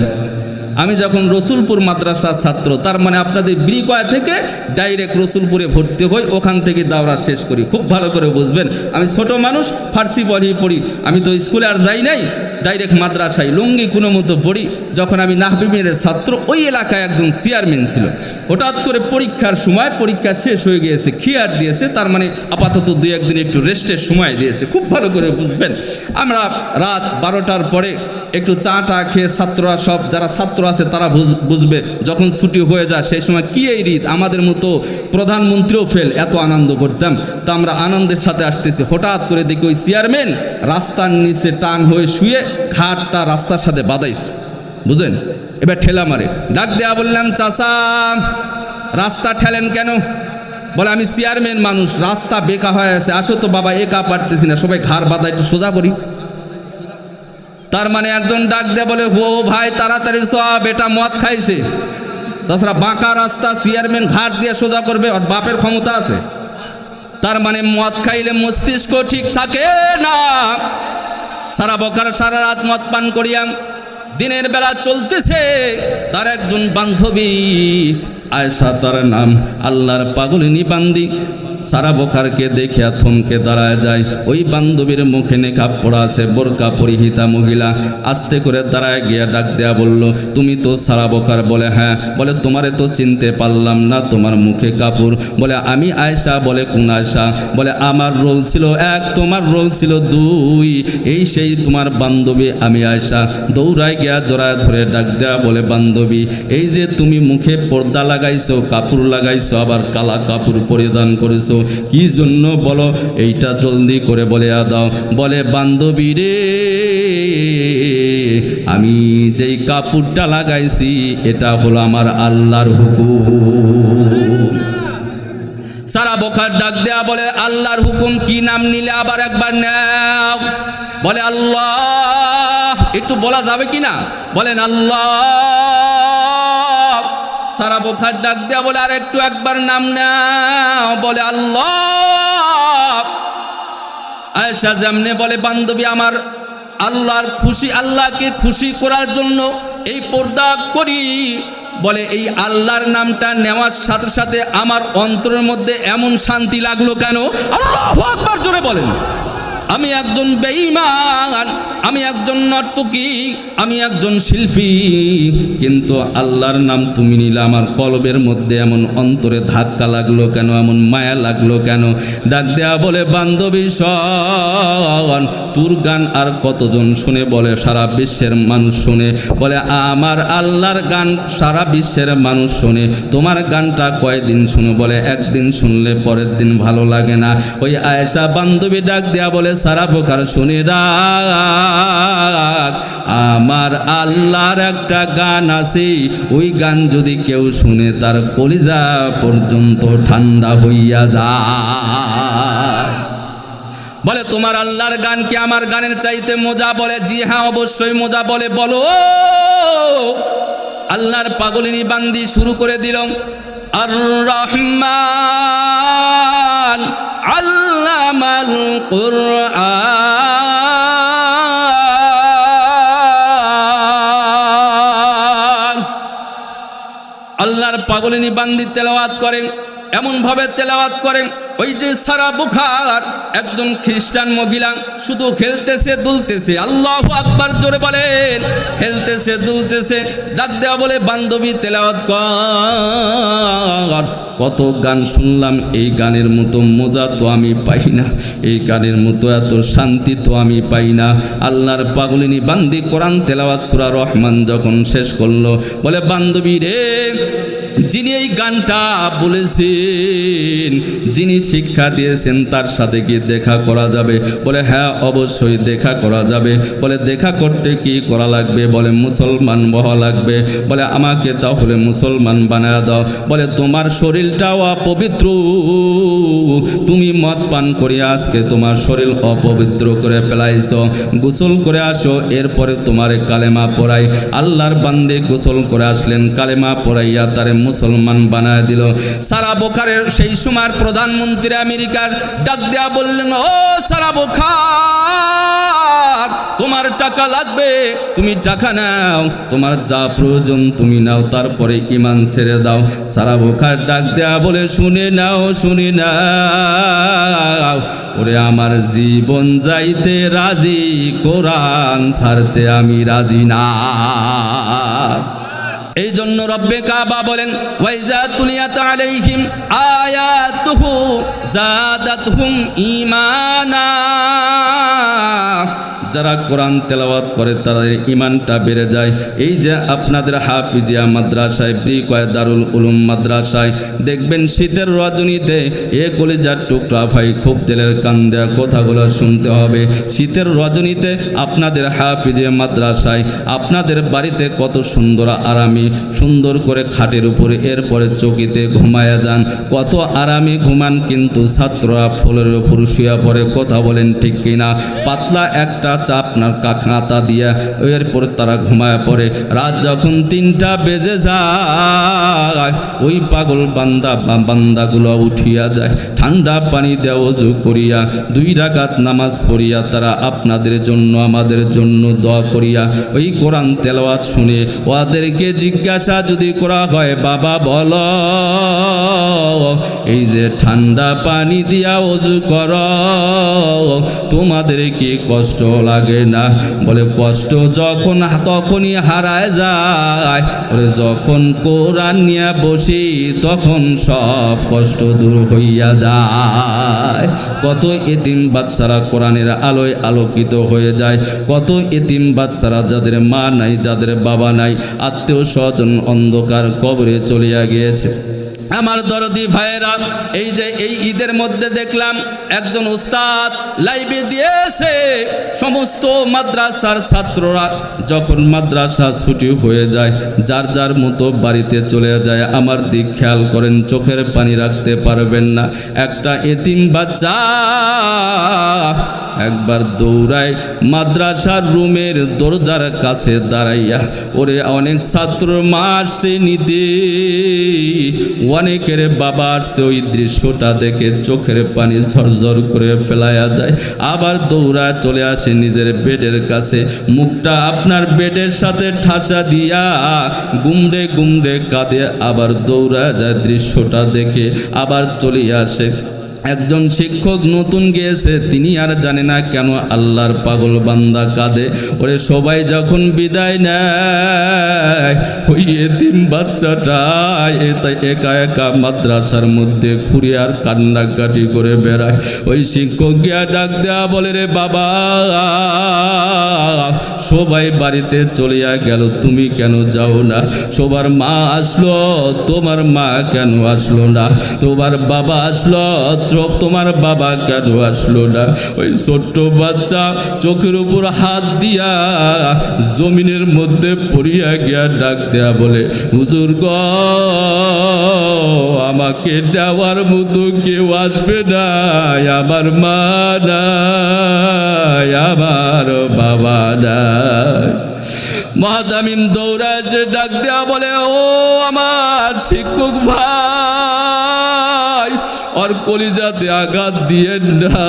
আমি যখন রসুলপুর মাদ্রাসার ছাত্র, তার মানে আপনাদের বিরিকয়া থেকে ডাইরেক্ট রসুলপুরে ভর্তি হই, ওখান থেকে দাওরা শেষ করি। খুব ভালো করে বুঝবেন, আমি ছোট মানুষ, ফার্সি পড়ি, আমি তো স্কুলে আর যাই নাই, ডাইরেক্ট মাদ্রাসায় লুঙ্গি কোনো মতো পড়ি। যখন আমি নাহবিমের ছাত্র, ওই এলাকায় একজন চেয়ারম্যান ছিল। হঠাৎ করে পরীক্ষার সময়, পরীক্ষা শেষ হয়ে গিয়েছে, খিয়ার দিয়েছে, তার মানে আপাতত 2-1 দিন একটু রেস্টের সময় দিয়েছে। খুব ভালো করে বুঝবেন, আমরা রাত 12টার পরে একটু চা খেয়ে ছাত্ররা, সব যারা ছাত্র আছে তারা বুঝবে, যখন ছুটি হয়ে যায় সেই সময় কি এই রীত, আমাদের মতো প্রধানমন্ত্রীও ফেল, এত আনন্দ করতাম। তা আমরা আনন্দের সাথে আসতেছি, হঠাৎ করে দেখি ওই চেয়ারম্যান রাস্তার নিচে টান হয়ে শুয়ে খাটটা রাস্তার সাথে বাঁধাইছে, বুঝলেন? এবার ঠেলা মারে, ডাক দেয়া বললাম, চাচা রাস্তা ঠেলেন কেন? বলে আমি চেয়ারম্যান মানুষ, রাস্তা বেকা হয়ে আছে, আসো তো বাবা, একা পারতেছি না, সবাই ঘাড় বাঁধা একটু সোজা করি। তার মানে একজন ডাক দেয়া বলে, ও ভাই তাড়াতাড়ি সব, এটা মদ খাইছে। তাছাড়া বাঁকা রাস্তা চেয়ারম্যান ঘাট দিয়ে সোজা করবে, আর বাপের ক্ষমতা আছে? তার মানে মদ খাইলে মস্তিষ্ক ঠিক থাকে না। সারা বকার সারা রাত মদ পান করিয়াম, দিনের বেলা চলতেছে। তার একজন বান্ধবী আয়েশা তার নাম, আল্লাহর পাগলিনী বান্দি, সারা বখারকে দেখিয়া থমকে দাঁড়ায় যায়। ওই বান্ধবীর মুখে নেকাব পড়া আছে, বোরকা পরিহিতা মহিলা। আস্তে করে দাঁড়ায় গিয়া ডাক দেয়া বলল, তুমি তো সারা বখার? বলে হ্যাঁ। বলে তোমারে তো চিনতে পারলাম না, তোমার মুখে কাপুর। বলে আমি আয়েশা। বলে কোন আয়েশা? বলে আমার রোল ছিল 1, তোমার রোল ছিল 2, এই সেই তোমার বান্ধবী আমি আয়েশা। দৌড়ায় গিয়া জড়ায় ধরে ডাক দেয়া বলে, বান্ধবী এই যে তুমি মুখে পর্দা লাগাইছো, কাপড় লাগাইছো, আবার কালা কাপড় পরিধান করেছো, কি জন্য বলো? এইটা জলদি করে বলে দাও। বলে বান্ধবী রে, আমি যেই কাপড়টা লাগাইছি এটা হলো আমার আল্লাহর হুকুম। সারা বখার ডাক দেয়া বলে, আল্লাহর হুকুম কি? নাম নিলে আবার একবার নাও। বলে আল্লাহ। একটু বলা যাবে কি না? বলেন আল্লাহ। সারা বখার ডাক দেয়া বলে, আর একটু একবার নাম নাও। বলে আল্লাহ। আয়েশা যেমনে বলে, বান্ধবী আমার আল্লাহর খুশি, আল্লাহকে খুশি করার জন্য এই পর্দা করি। বলে এই আল্লাহর নামটা নেওয়ার সাথে সাথে আমার অন্তরের মধ্যে এমন শান্তি লাগলো কেন? আল্লাহু আকবার জোরে বলেন। আমি একজন বেঈমান, আমি একজন নর্তকী, আমি একজন শিল্পী, কিন্তু আল্লাহর নাম তুমি নিলে আমার কলবের মধ্যে এমন অন্তরে ধাক্কা লাগলো কেন, এমন মায়া লাগলো কেন? ডাক দেয়া বলে, বান্ধবী শোন, তোর গান আর কতজন শুনে? বলে সারা বিশ্বের মানুষ শুনে। বলে আমার আল্লাহর গান সারা বিশ্বের মানুষ শুনে, তোমার গানটা কয়দিন শুনো? বলে একদিন শুনলে পরের দিন ভালো লাগে না। ওই আয়েশা বান্ধবী ডাক দেয়া বলে, সারা প্রকার শুনে রাখ, আমার আল্লাহর একটা গান আছে, ওই গান যদি কেউ শুনে তার কলিজা পর্যন্ত ঠান্ডা হইয়া যায়। বলে তোমার আল্লাহর গান কি আমার গানের চাইতে মজা? বলে জি হ্যাঁ অবশ্যই মজা। বলে বলো। আল্লাহর পাগলিনী বান্দি শুরু করে দিল, আর রহমান আল্লামাল কুরআন। আল্লাহর পাগলিনী বান্দি তেলাওয়াত করেন, এমনভাবে তেলাওয়াত করেন ওই যে সারা বুখার একজন খ্রিস্টান মহিলা শুধু খেলতেছে দুলতেছে, আল্লাহু আকবার জোরে বলেন, খেলতেছে দুলতেছে, ডাক দেওয়া বলে বান্ধবী তেলাওয়াত কর। কত গান শুনলাম, এই গানের মতো মজা তো আমি পাই না, এই গানের মতো এত শান্তি তো আমি পাই না। আল্লাহর পাগলিনী বান্দি কোরআন তেলাওয়াত সূরা রহমান যখন শেষ করলো, বলে বান্ধবী রে, যিনি এই গানটা বলেছেন, যিনি শিক্ষা দিয়েছেন, তার সাথে কি দেখা করা যাবে? বলে হ্যাঁ অবশ্যই দেখা করা যাবে। বলে দেখা করতে কি করা লাগবে? বলে মুসলমান হওয়া লাগবে। বলে আমাকে তাহলে মুসলমান বানায় দাও। বলে তোমার শরীরটাও অপবিত্র, তুমি মদ পান করিয়া আজকে তোমার শরীর অপবিত্র করে ফেলাইছ, গোসল করে আসো, এরপরে তোমার কালেমা পড়াই। আল্লাহর বান্দে গোসল করে আসলেন, কালেমা পড়াইয়া তারে মুসলমান বানায় দিল। সারা বোখারের সেই সময়ের প্রধানমন্ত্রী আমেরিকার ডাক দেয়া বললেন, ও সারা বোখার, তোমার টাকা লাগবে, তুমি টাকা নাও, তোমার যা প্রয়োজন তুমি নাও, তারপরে ঈমান ছেড়ে দাও। সারা বোখার ডাক দেয়া বলে, শুনে নাও, শুনে নাও, ওরে আমার জীবন যাইতে রাজি, কোরআন ছাড়তে আমি রাজি না। এই জন্য রব্বে কাবা বলেন, ওয়াইজা তুলিয়াত আলাইহিম আয়াতুহু যাদাতহুম ঈমানা, যারা কোরআন তেলাওয়াত করে তাদের ঈমানটা বেড়ে যায়। এই যে আপনাদের হাফিজিয়া মাদ্রাসায়, ব্রিকয় দারুল উলুম মাদ্রাসায় দেখবেন শীতের রজনীতে, এ কলিজার টুকরা ভাই খুব দিলের কান দেয়া কথাগুলো শুনতে হবে। শীতের রজনীতে আপনাদের হাফিজিয়া মাদ্রাসায়, আপনাদের বাড়িতে কত সুন্দর আরামি, সুন্দর করে খাটের উপরে, এরপরে চৌকিতে ঘুমায়া যান, কত আরামে ঘুমান, কিন্তু ছাত্ররা ফলের উপর শুয়া পড়ে। কথা বলেন ঠিক কিনা? পাতলা একটা আপনার কাঁথা দিয়া এরপর তারা ঘুমায় পড়ে। রাত যখন 3টা বেজে যায়, ওই পাগল বান্দাগুলো উঠিয়া যায়, ঠান্ডা পানি দেওয়া ওযু করিয়া 2 রাকাত নামাজ পড়িয়া তারা আপনাদের জন্য আমাদের জন্য দোয়া করিয়া ওই কোরআন তেলাওয়াত শুনে ওদেরকে জিজ্ঞাসা যদি করা হয়, বাবা বলো, এই যে ঠান্ডা পানি দিয়া ওযু কর, তোমাদের কি কষ্ট লাগে না? বলে কষ্ট যখন তখনই হারায় যায়, ওরে যখন কোরআন নিয়ে বসি তখন সব কষ্ট দূর হইয়া যায়। কত এতিম বাচ্চারা কোরআনের আলোয় আলোকিত হয়ে যায়, কত এতিম বাচ্চারা যাদের মা নাই, যাদের বাবা নাই, আত্মীয় স্বজন অন্ধকার কবরে চলিয়া গিয়েছে। আমার দরদি ভাইয়েরা, এই যে এই ঈদের মধ্যে দেখলাম একজন উস্তাদ লাইভে দিয়েছে, সমস্ত মাদ্রাসার ছাত্ররা যখন মাদ্রাসা ছুটি হয়ে যায়, যার যার মতো বাড়িতে চলে যায়। আমার দিক খেয়াল করেন, চোখের পানি রাখতে পারবেন না। একটা এতিম বাচ্চা একবার দৌড়ায় মাদ্রাসার রুমের দরজার কাছে দাঁড়াইয়া, ওরে অনেক ছাত্র মা আসছে নিতে, অনেকের বাবা আসছে, ওই দৃশ্যটা দেখে চোখের পানি ঝরঝর করে ফেলাইয়া দেয়। আবার দৌড়া চলে আসে নিজের বেডের কাছে, মুখটা আপনার বেডের সাথে ঠাসা দিয়া গুমড়ে গুমড়ে কাঁদে, আবার দৌড়া যায় দৃশ্যটা দেখে, আবার চলে আসে। একজন শিক্ষক নতুন গিয়েছে, তিনি আর জানে না কেন আল্লাহর পাগল বান্দা কাঁদে। ওরে সবাই যখন বিদায় নেয়, ওই এতিম বাচ্চাটা একা একা মাদ্রাসার মধ্যে ঘুরে আর কান্নাকাটি করে বেড়ায়। ওই শিক্ষক গিয়া ডাক দেয়া বলে, রে বাবা, সবাই বাড়িতে চলিয়া গেল, তুমি কেন যাও না? সবার মা আসলো, তোমার মা কেন আসলো না? তোমার বাবা আসলো, তোমার বাবা কেন আসলো না? ওই ছোট্ট বাচ্চা চোখের উপর হাত দিয়া জমিনের মধ্যে পড়িয়া গিয়া ডাক দেয়া বলে, হুজুর গো, আমাকে দেওয়ার মতো কেউ আসবে না, আমার মা নাই, আমার বাবা নাই। মহাদামিম দৌড়া এসে ডাক দেয়া বলে, ও আমার শিক্ষক ভাই, ভাই ওর কলিজাতে আঘাত দিয়েন না,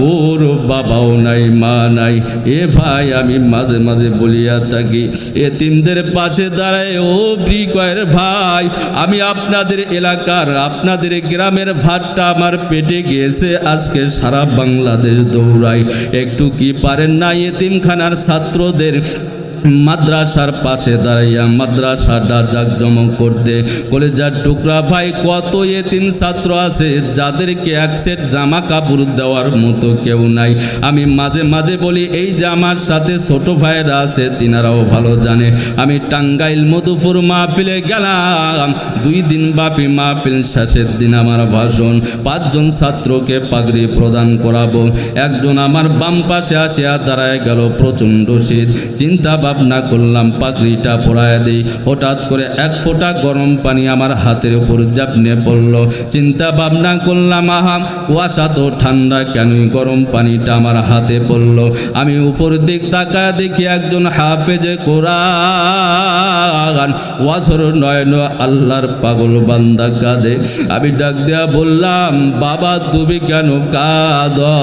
ওর বাবাও নাই মা নাই। এ ভাই আমি মাঝে মাঝে বলিয়া থাকি এতিমদের পাশে দাঁড়ায়, ও ব্রিকয়ের ভাই আমি আপনাদের এলাকার আপনাদের গ্রামের ভাতটা আমার পেটে গিয়েছে, আজকে সারা বাংলাদেশ দৌড়াই, একটু কি পারেন না এতিমখানার ছাত্রদের মাদ্রাসার পাশে দাঁড়াইয়া মাদ্রাসাটা জাঁকজমক করতে? কলেজার টুকরা ভাই কত এতিম ছাত্র আছে যাদেরকে এক সেট জামা কাপড় দেওয়ার মতো কেউ নাই। আমি মাঝে মাঝে বলি এই যে আমার সাথে ছোট ভাইয়েরা আছে তিনারাও ভালো জানে, আমি টাঙ্গাইল মধুপুর মাহফিলে গেলাম, 2 দিন ব্যাপী মাহফিল, শেষের দিন আমার ভাষণ, 5 জন ছাত্রকে পাগড়ি প্রদান করাবো। একজন আমার বাম পাশে আসিয়া দাঁড়ায় গেল, প্রচণ্ড শীত, চিন্তা ভাবনা করলাম পাগড়িটা পরায় দিই, হঠাৎ করে 1 ফোঁটা গরম পানি আমার হাতের উপর ঝাঁপিয়ে পড়ল। চিন্তা ভাবনা করলাম আহা কুয়াশা তো ঠান্ডা, কেনই গরম পানিটা আমার হাতে পড়ল। আমি উপর দিক তাকায় দেখি একজন হাফেজে কোরআন, ওয়াজর নয়ন আল্লাহর পাগল বান্দা কাঁদে। আমি ডাক দেয়া বললাম বাবা তুমি কেন কাঁদো?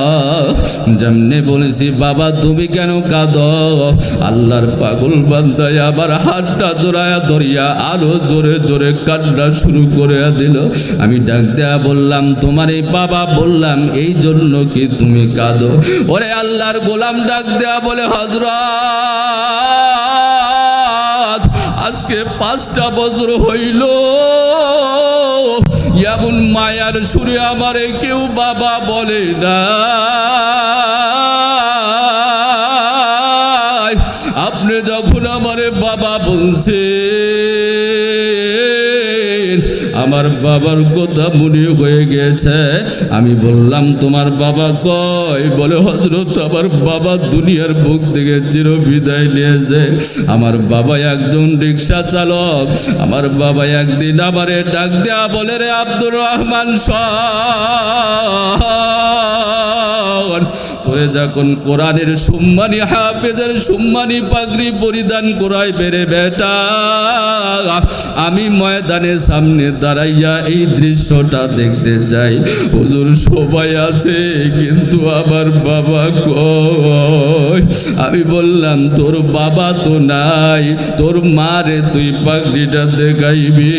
যেমনে বলেছি বাবা তুমি কেন কাঁদো? আল্লাহর পাগল বান্দায় আমার হাতটা জোড়ায়া ধরিয়া আরো জোরে জোরে কান্না শুরু করে দিল। আমি ডাক দেয়া বললাম তোমার এই বাবা বললাম এই জন্য কি তুমি কাঁদো? ওরে আল্লাহর গোলাম ডাক দেয়া বলে হযরত আজকে 5টা বছর হইল এমন মায়ার সুরে আমারে কেউ বাবা বলে না। আপনি যখন আমারে বাবা বলছেন আমার বাবার কথা মনে হয়ে গেছে। আমি বললাম তোমার বাবা কই? বলে হযরত আমার বাবা দুনিয়ার বুক থেকে চির বিদায় নিয়েছে। আমার বাবা একজন রিক্সা চালক। আমার বাবা একদিন আমারে ডাক দেয়া বলে রে আব্দুর রহমান তোরে যখন কোরআনের সম্মানী হাফেজের সম্মানী পাগড়ি পরিধান করাই বেরে বেটা, আমি ময়দানের সামনে দাঁড়াইয়া এই দৃশ্যটা দেখতে চাই। হুজুর সবাই আছে কিন্তু আমার বাবা কই? আমি বললাম তোর বাবা তো নাই, তোর মারে তুই পাগড়িটা দেখাইবি।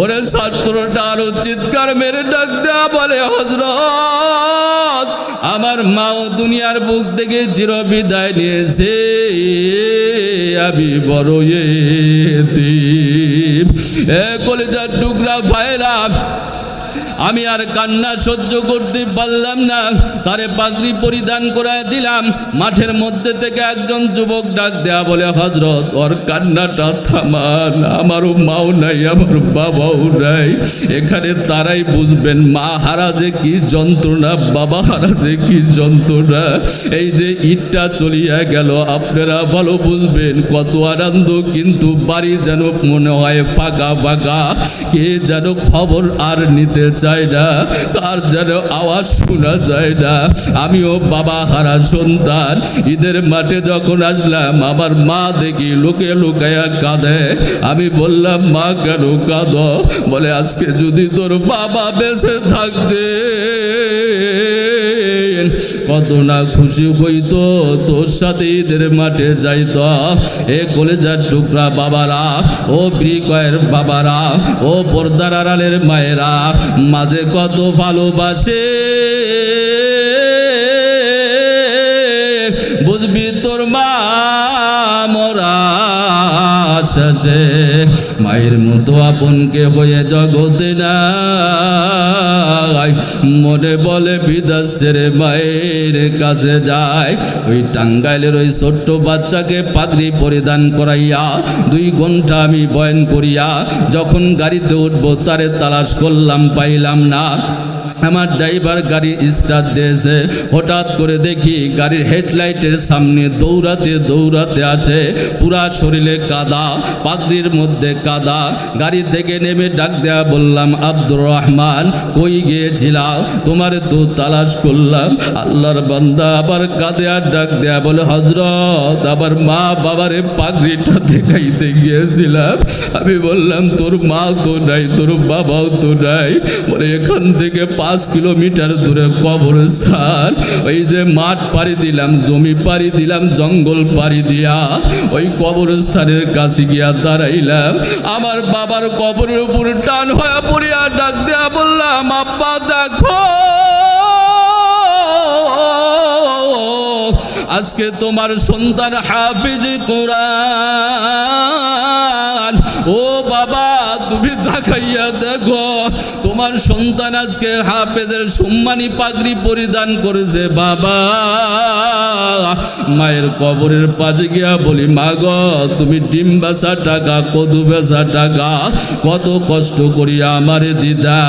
ওরে ছাত্রটা আরো চিৎকার মেরে ডাক দেয়া বলে হযরত আমার মাও দুনিয়ার বুক থেকে চির বিদায় নিয়েছে, আমি বড় এতিম। কলিজার টুকরা ভাইরা আমি আর কান্না সহ্য করতে পারলাম না, তারে পাগড়ি পরিধান করায় দিলাম। মাঠের মধ্যে থেকে একজন যুবক ডাক দেয়া বলে হযরত ওর কান্নাটা থামান, আমারও মাও নাই আমার বাবাও নাই, এখানে তারাই বুঝবেন মা হারা যে কি যন্ত্রণা, বাবা হারা যে কি যন্ত্রণা। এই যে ঈদটা চলিয়া গেল আপনারা ভালো বুঝবেন কত আনন্দ, কিন্তু বাড়ি যেন মনে হয় ফাঁকা ফাঁকা, কে যেন খবর আর নিতে চায় না, কার যেন আওয়াজ শোনা যায় না। আমিও বাবা হারা সন্তান। ঈদের মাঠে যখন আসলাম আমার মা দেখি লোকে লুকায়া কাঁদে। আমি বললাম মা কেন কাঁদো? বলে আজকে যদি তোর বাবা বেঁচে থাকতে কত না খুশি হইতো, তোর সাথে ঈদের মাঠে যাইত। এ কলেজার টুকরা বাবারা, ও ব্রিকয়ের বাবারা, ও পর্দার আড়ালের মায়েরা, মাঝে কত ভালোবাসে বুঝবি তোর মা মরা শেষে মায়ের মতো আপনকে হয়ে জগতে নাই, মনে বলে বিদাস ছেড়ে মায়ের কাছে যায়। ওই টাঙ্গাইলের ওই ছোট্ট বাচ্চাকে পাগড়ি পরিধান করাইয়া 2 ঘন্টা আমি বয়ান করিয়া যখন গাড়িতে উঠবো তারে তালাশ করলাম, পাইলাম না। আমার ড্রাইভার গাড়ি স্টার্ট দিয়েছে, হঠাৎ করে দেখি গাড়ির হেডলাইটের সামনে দৌড়াতে দৌড়াতে আসে, পুরা শরীরে কাদা, পাগড়ির মধ্যে কাদা। গাড়ি থেকে নেমে ডাক দেয়া বললাম, আব্দুর রহমান কই গিয়েছিলা? তোমার তো তালাশ করলাম। আল্লাহর বান্দা আবার কাঁদে আর ডাক দেয়া বলে, হজরত আবার মা বাবারে পাগড়িটা দেখাইতে গিয়েছিলাম। আমি বললাম, তোর মা তো নাই, তোর বাবাও তো নাই। বলে, এখান থেকে 5 কিলোমিটার দূরে কবরস্থান। ওই যে মাঠ পাড়ি দিলাম, জমি পাড়ি দিলাম, জঙ্গল পাড়ি দিয়া ওই কবরস্থানের কাছে গিয়া দাঁড়াইলাম। আমার বাবার কবরের উপর টান হয়ে পড়িয়া ডাক দেয়া বললাম, আব্বা দেখো, আজকে তোমার সন্তান হাফিজ কোরআন। ও বাবা, তুমি তাকাইয়া দেখো, তোমার সন্তান আজকে হাফেজের সম্মানী পাগড়ি পরিধান করেছে। বাবা, মায়ের কবরের পাশে গিয়া বলি, মা গো, তুমি ডিম বেচা টাকা, কদু বেচা টাকা কত কষ্ট করিয়া আমারে দিদা।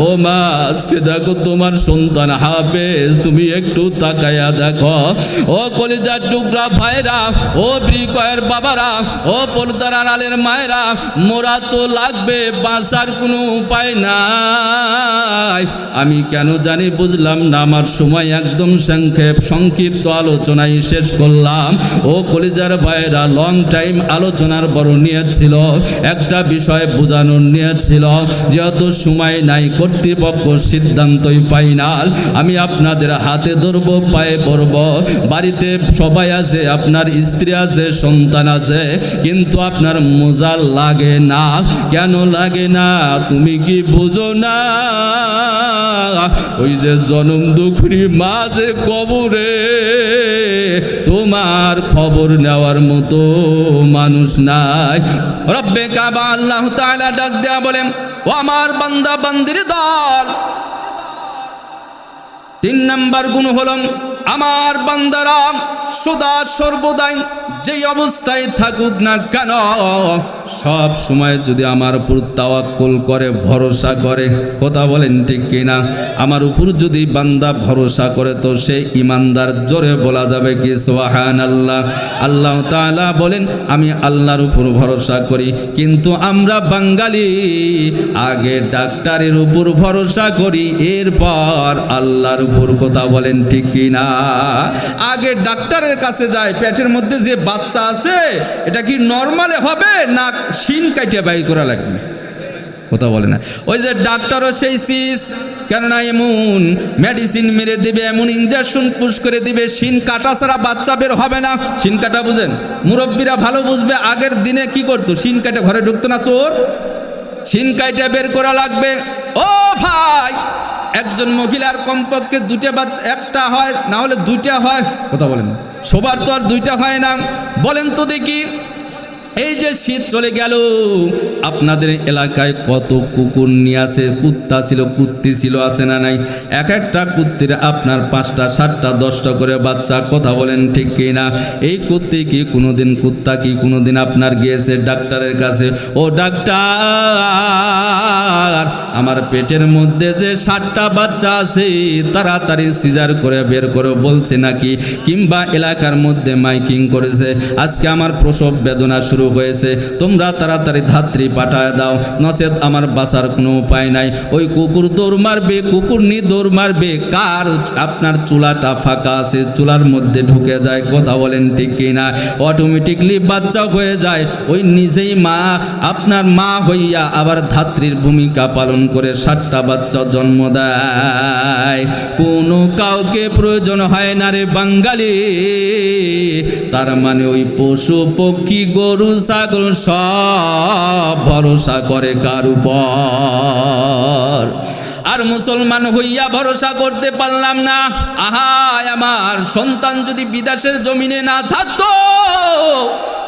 ও মা, আজকে দেখো তোমার সন্তান হাফেজ, তুমি একটু তাকাইয়া দেখো। ও কলিজার টুকরা ভাইরা, ও ব্রিকয়ের বাবারা, ও পর্দার আড়ালের মায়েরা, মোরা তো লাগবে, বাঁচার কোনো উপায় নাই। আমি কেন জানি বুঝলাম না, আমার সময় একদম সংক্ষিপ্ত আলোচনায় শেষ করলাম। ও কলিজার ভাইরা, লং টাইম আলোচনার বড় নিয়ত ছিল, একটা বিষয় বোঝানোর নিয়ত ছিল। যেহেতু সময় নাই, কর্তৃপক্ষ সিদ্ধান্তই ফাইনাল। আমি আপনাদের হাতে ধরবো, পায়ে পড়বো। বাড়িতে সবাই আছে, আপনার স্ত্রী আছে, সন্তান আছে, কিন্তু আপনার মজা লাগে না। কেন লাগে না তুমি কি বুঝো না? ওই যে জনম দুঃখী মা যে কবরে, তোমার খবর নেওয়ার মতো মানুষ নাই। রব্বে কাবা আল্লাহ তাআলা ডাক দেয়া বলেন, ও আমার বান্দা বান্দির দল, 3 নাম্বার গুণ হলো, আমার বান্দারা সদা সর্বদাই যেই অবস্থায় থাকুক না কেন, সব সময় যদি আমার উপর তাওয়াক্কুল করে, ভরসা করে, কথা বলেন ঠিক কিনা? আমার উপর যদি বান্দা ভরসা করে তো সে ইমানদার। জোরে বলা যাবে কি সুবহানাল্লাহ? আল্লাহ তাআলা বলেন, আমি আল্লাহর উপর ভরসা করি। কিন্তু আমরা বাঙালি আগে ডাক্তারের উপর ভরসা করি, এরপর আল্লাহর উপর। কথা বলেন ঠিক কিনা? আগে ডাক্তারের কাছে যায়, পেটের মধ্যে যে বাচ্চা আছে এটা কি নরমালে হবে না শিন কাইটে বাই করা লাগবে? কথা বলে না। ওই যে ডাক্তারও সেই সিস, কেননা এমন মেডিসিন মেরে দিবে, এমন ইঞ্জেকশন পুশ করে দিবে, শিন কাটা ছাড়া বাচ্চা বের হবে না। শিন কাটা বুঝেন? মুরব্বীরা ভালো বুঝবে। আগের দিনে কি করতো, শিন কাটে ঘরে ঢুকতো না চোর, শিন কাইটে বের করা লাগবে। ও ভাই, একজন মহিলার কমপক্ষে 2টা বাচ্চা, একটা হয় না হলে 2টা হয়। কথা বলেন, সবার তো আর 2টা হয় না। বলেন তো দেখি, এই যে শীত চলে গেল, আপনাদের এলাকায় কত কুকুর নিয়ে আছে, কুত্তা ছিল, কুত্তি ছিল, আছে না নাই? এক একটা কুত্তির আপনার 5টা 7টা 10টা করে বাচ্চা। কথা বলেন ঠিক কি না? এই কুত্তি কি কোনোদিন, কুত্তা কি কোনোদিন আপনার গিয়েছে ডাক্তারের কাছে, ও ডাক্তার, আমার পেটের মধ্যে যে 7টা বাচ্চা আছে তাড়াতাড়ি সিজার করে বের করে বলছে নাকি? কিংবা এলাকার মধ্যে মাইকিং করেছে, আজকে আমার প্রসব বেদনা শুরু হয়েছে, তোমরা তাড়াতাড়ি ধাত্রী পাঠায় দাও, নচেত আমার বাঁচার কোনো উপায় নাই। ওই কুকুর দৌড় মারবে, কুকুরনি দৌড় মারবে, কার আপনার চুলাটা ফাঁকা আছে, চুলার মধ্যে ঢুকে যায়। কথা বলেন ঠিক কিনা? অটোমেটিকলি বাচ্চা হয়ে যায়। ওই নিজেই মা, আপনার মা হইয়া আবার ধাত্রীর ভূমিকা পালন করে 7টা বাচ্চা জন্ম দেয়। কোনো কাউকে প্রয়োজন হয় না রে বাঙালি। তার মানে ওই পশু পক্ষী গরু ছাগল সব ভরসা করে কার উপর? আর মুসলমান হইয়া ভরসা করতে পারলাম না। আহা, আমার সন্তান যদি বিদেশের জমিনে না থাকতো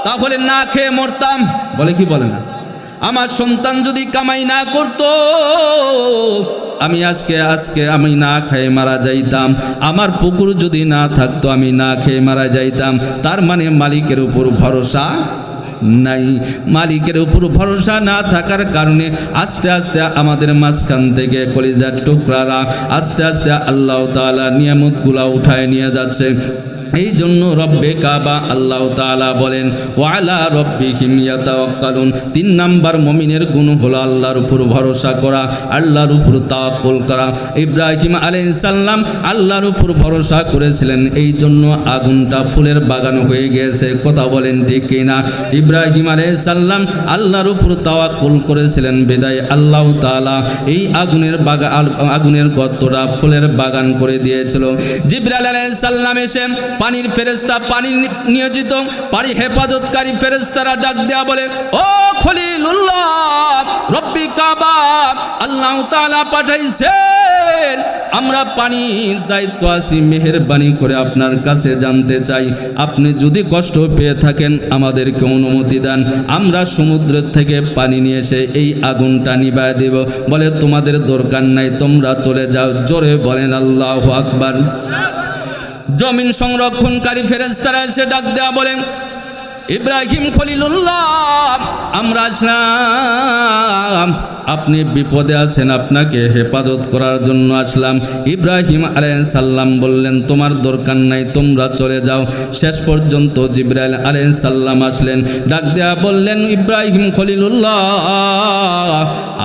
তাহলে না খেয়ে মরতাম। বলে কি বলে না? আমার সন্তান যদি কামাই না করতো, আমি আজকে আমি না খেয়ে মারা যাইতাম। আমার পুকুর যদি না থাকতো, আমি না খেয়ে মারা যাইতাম। তার মানে মালিকের উপর ভরসা নাই। মালিকের উপর ভরসা না থাকার কারণে আস্তে আস্তে আমাদের মাঝখান থেকে কলিজার টুকরারা আস্তে আস্তে আল্লাহ তাআলা নিয়ামতগুলা উঠায় নিয়ে যাচ্ছে। এই জন্য রব্বে কাবা আল্লাহ তাআলা বলেন ওয়ালা রব্বিহিম ইয়াতাওয়াক্কালুন। 3 নাম্বার মুমিনের গুণ হলো আল্লাহর উপর ভরসা করা, আল্লাহর উপর তাওয়াক্কুল করা। ইব্রাহিম আলাইহিস সালাম আল্লাহর উপর ভরসা করেছিলেন, এই জন্য আগুনটা ফুলের বাগান হয়ে গিয়েছে। কথা বলেন ঠিক কিনা? ইব্রাহিম আলাইহিস সালাম আল্লাহর উপর তাওয়াক্কুল করেছিলেন বিদায় আল্লাহ তাআলা এই আগুনের গর্তটা ফুলের বাগান করে দিয়েছিল। জিবরাইল আলাইহিস সালাম এসে পানির ফেরেশতা, পানি নিয়োজিত পানি হেফাজতকারী ফেরেশতারা ডাক দেয়া বলে, ও খলিলুল্লাহ, রব্বি কাবা আল্লাহ তাআলা পাঠাইছেন, আমরা পানির দায়িত্ব আছি, মেহেরবানি করে আপনার কাছে জানতে চাই, আপনি যদি কষ্ট পেয়ে থাকেন আমাদেরকে অনুমতি দেন, আমরা সমুদ্রের থেকে পানি নিয়ে এসে এই আগুনটা নিভায় দেব। বলে তোমাদের দরকার নাই, তোমরা চলে যাও। জোরে বলেন আল্লাহু আকবার। জমিন সংরক্ষণকারী ফেরেশতারা এসে ডাক দেয়া বলেন, ইব্রাহিম খলিলুল্লাহ, আমরা আসলাম, আপনি বিপদে আছেন, আপনাকে হেফাজত করার জন্য আসলাম। ইব্রাহিম আলাইহিস সালাম বললেন, তোমার দরকার নাই, তোমরা চলে যাও। শেষ পর্যন্ত জিবরাইল আলাইহিস সালাম আসলেন, ডাক দেয়া বললেন, ইব্রাহিম খলিলুল্লাহ,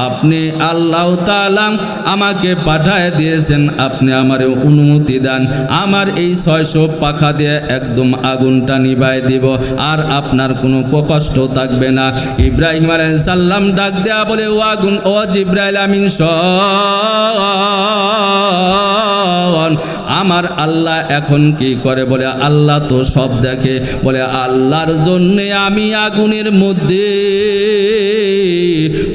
আপনি আল্লাহ তাআলা আমাকে পাঠায় দিয়েছেন, আপনি আমারে অনুমতি দেন, আমার এই 600 পাখা দিয়ে একদম আগুনটা নিভায় দিব, আর আপনার কোনো কষ্ট থাকবে না। ইব্রাহিম আলাইহিস সালাম ডাক দেয়া বলে, ও আগুন, ও জিবরাইল আমিন শোন, আমার আল্লাহ এখন কি করে? বলে আল্লাহ তো সব দেখে। বলে আল্লাহর জন্যে আমি আগুনের মধ্যে,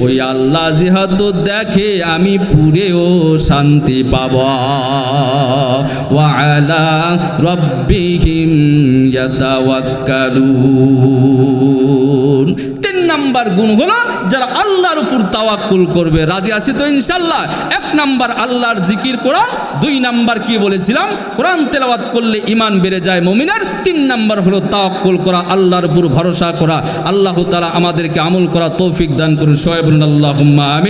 ওই আল্লাহ যেহেতু দেখে আমি পুরেও শান্তি পাব। ওয়া আলা রব্বিহিম ইয়াতাওয়াক্কালুন। 3 নাম্বার গুণ হলো যারা আল্লাহর উপর তাওয়াক্কুল করবে। রাজি আছি তো ইনশাআল্লাহ? 1 নাম্বার আল্লাহর জিকির করা, 2 নাম্বার কি বলেছিলাম, কোরআন তেলাওয়াত করলে ঈমান বেড়ে যায় মুমিনের, 3 নাম্বার হলো তাওয়াক্কুল করা, আল্লাহর উপর ভরসা করা। আল্লাহ তাআলা আমাদেরকে আমল করা তৌফিক দান করুন। সবাই বলুন আল্লাহুম্মা আমিন।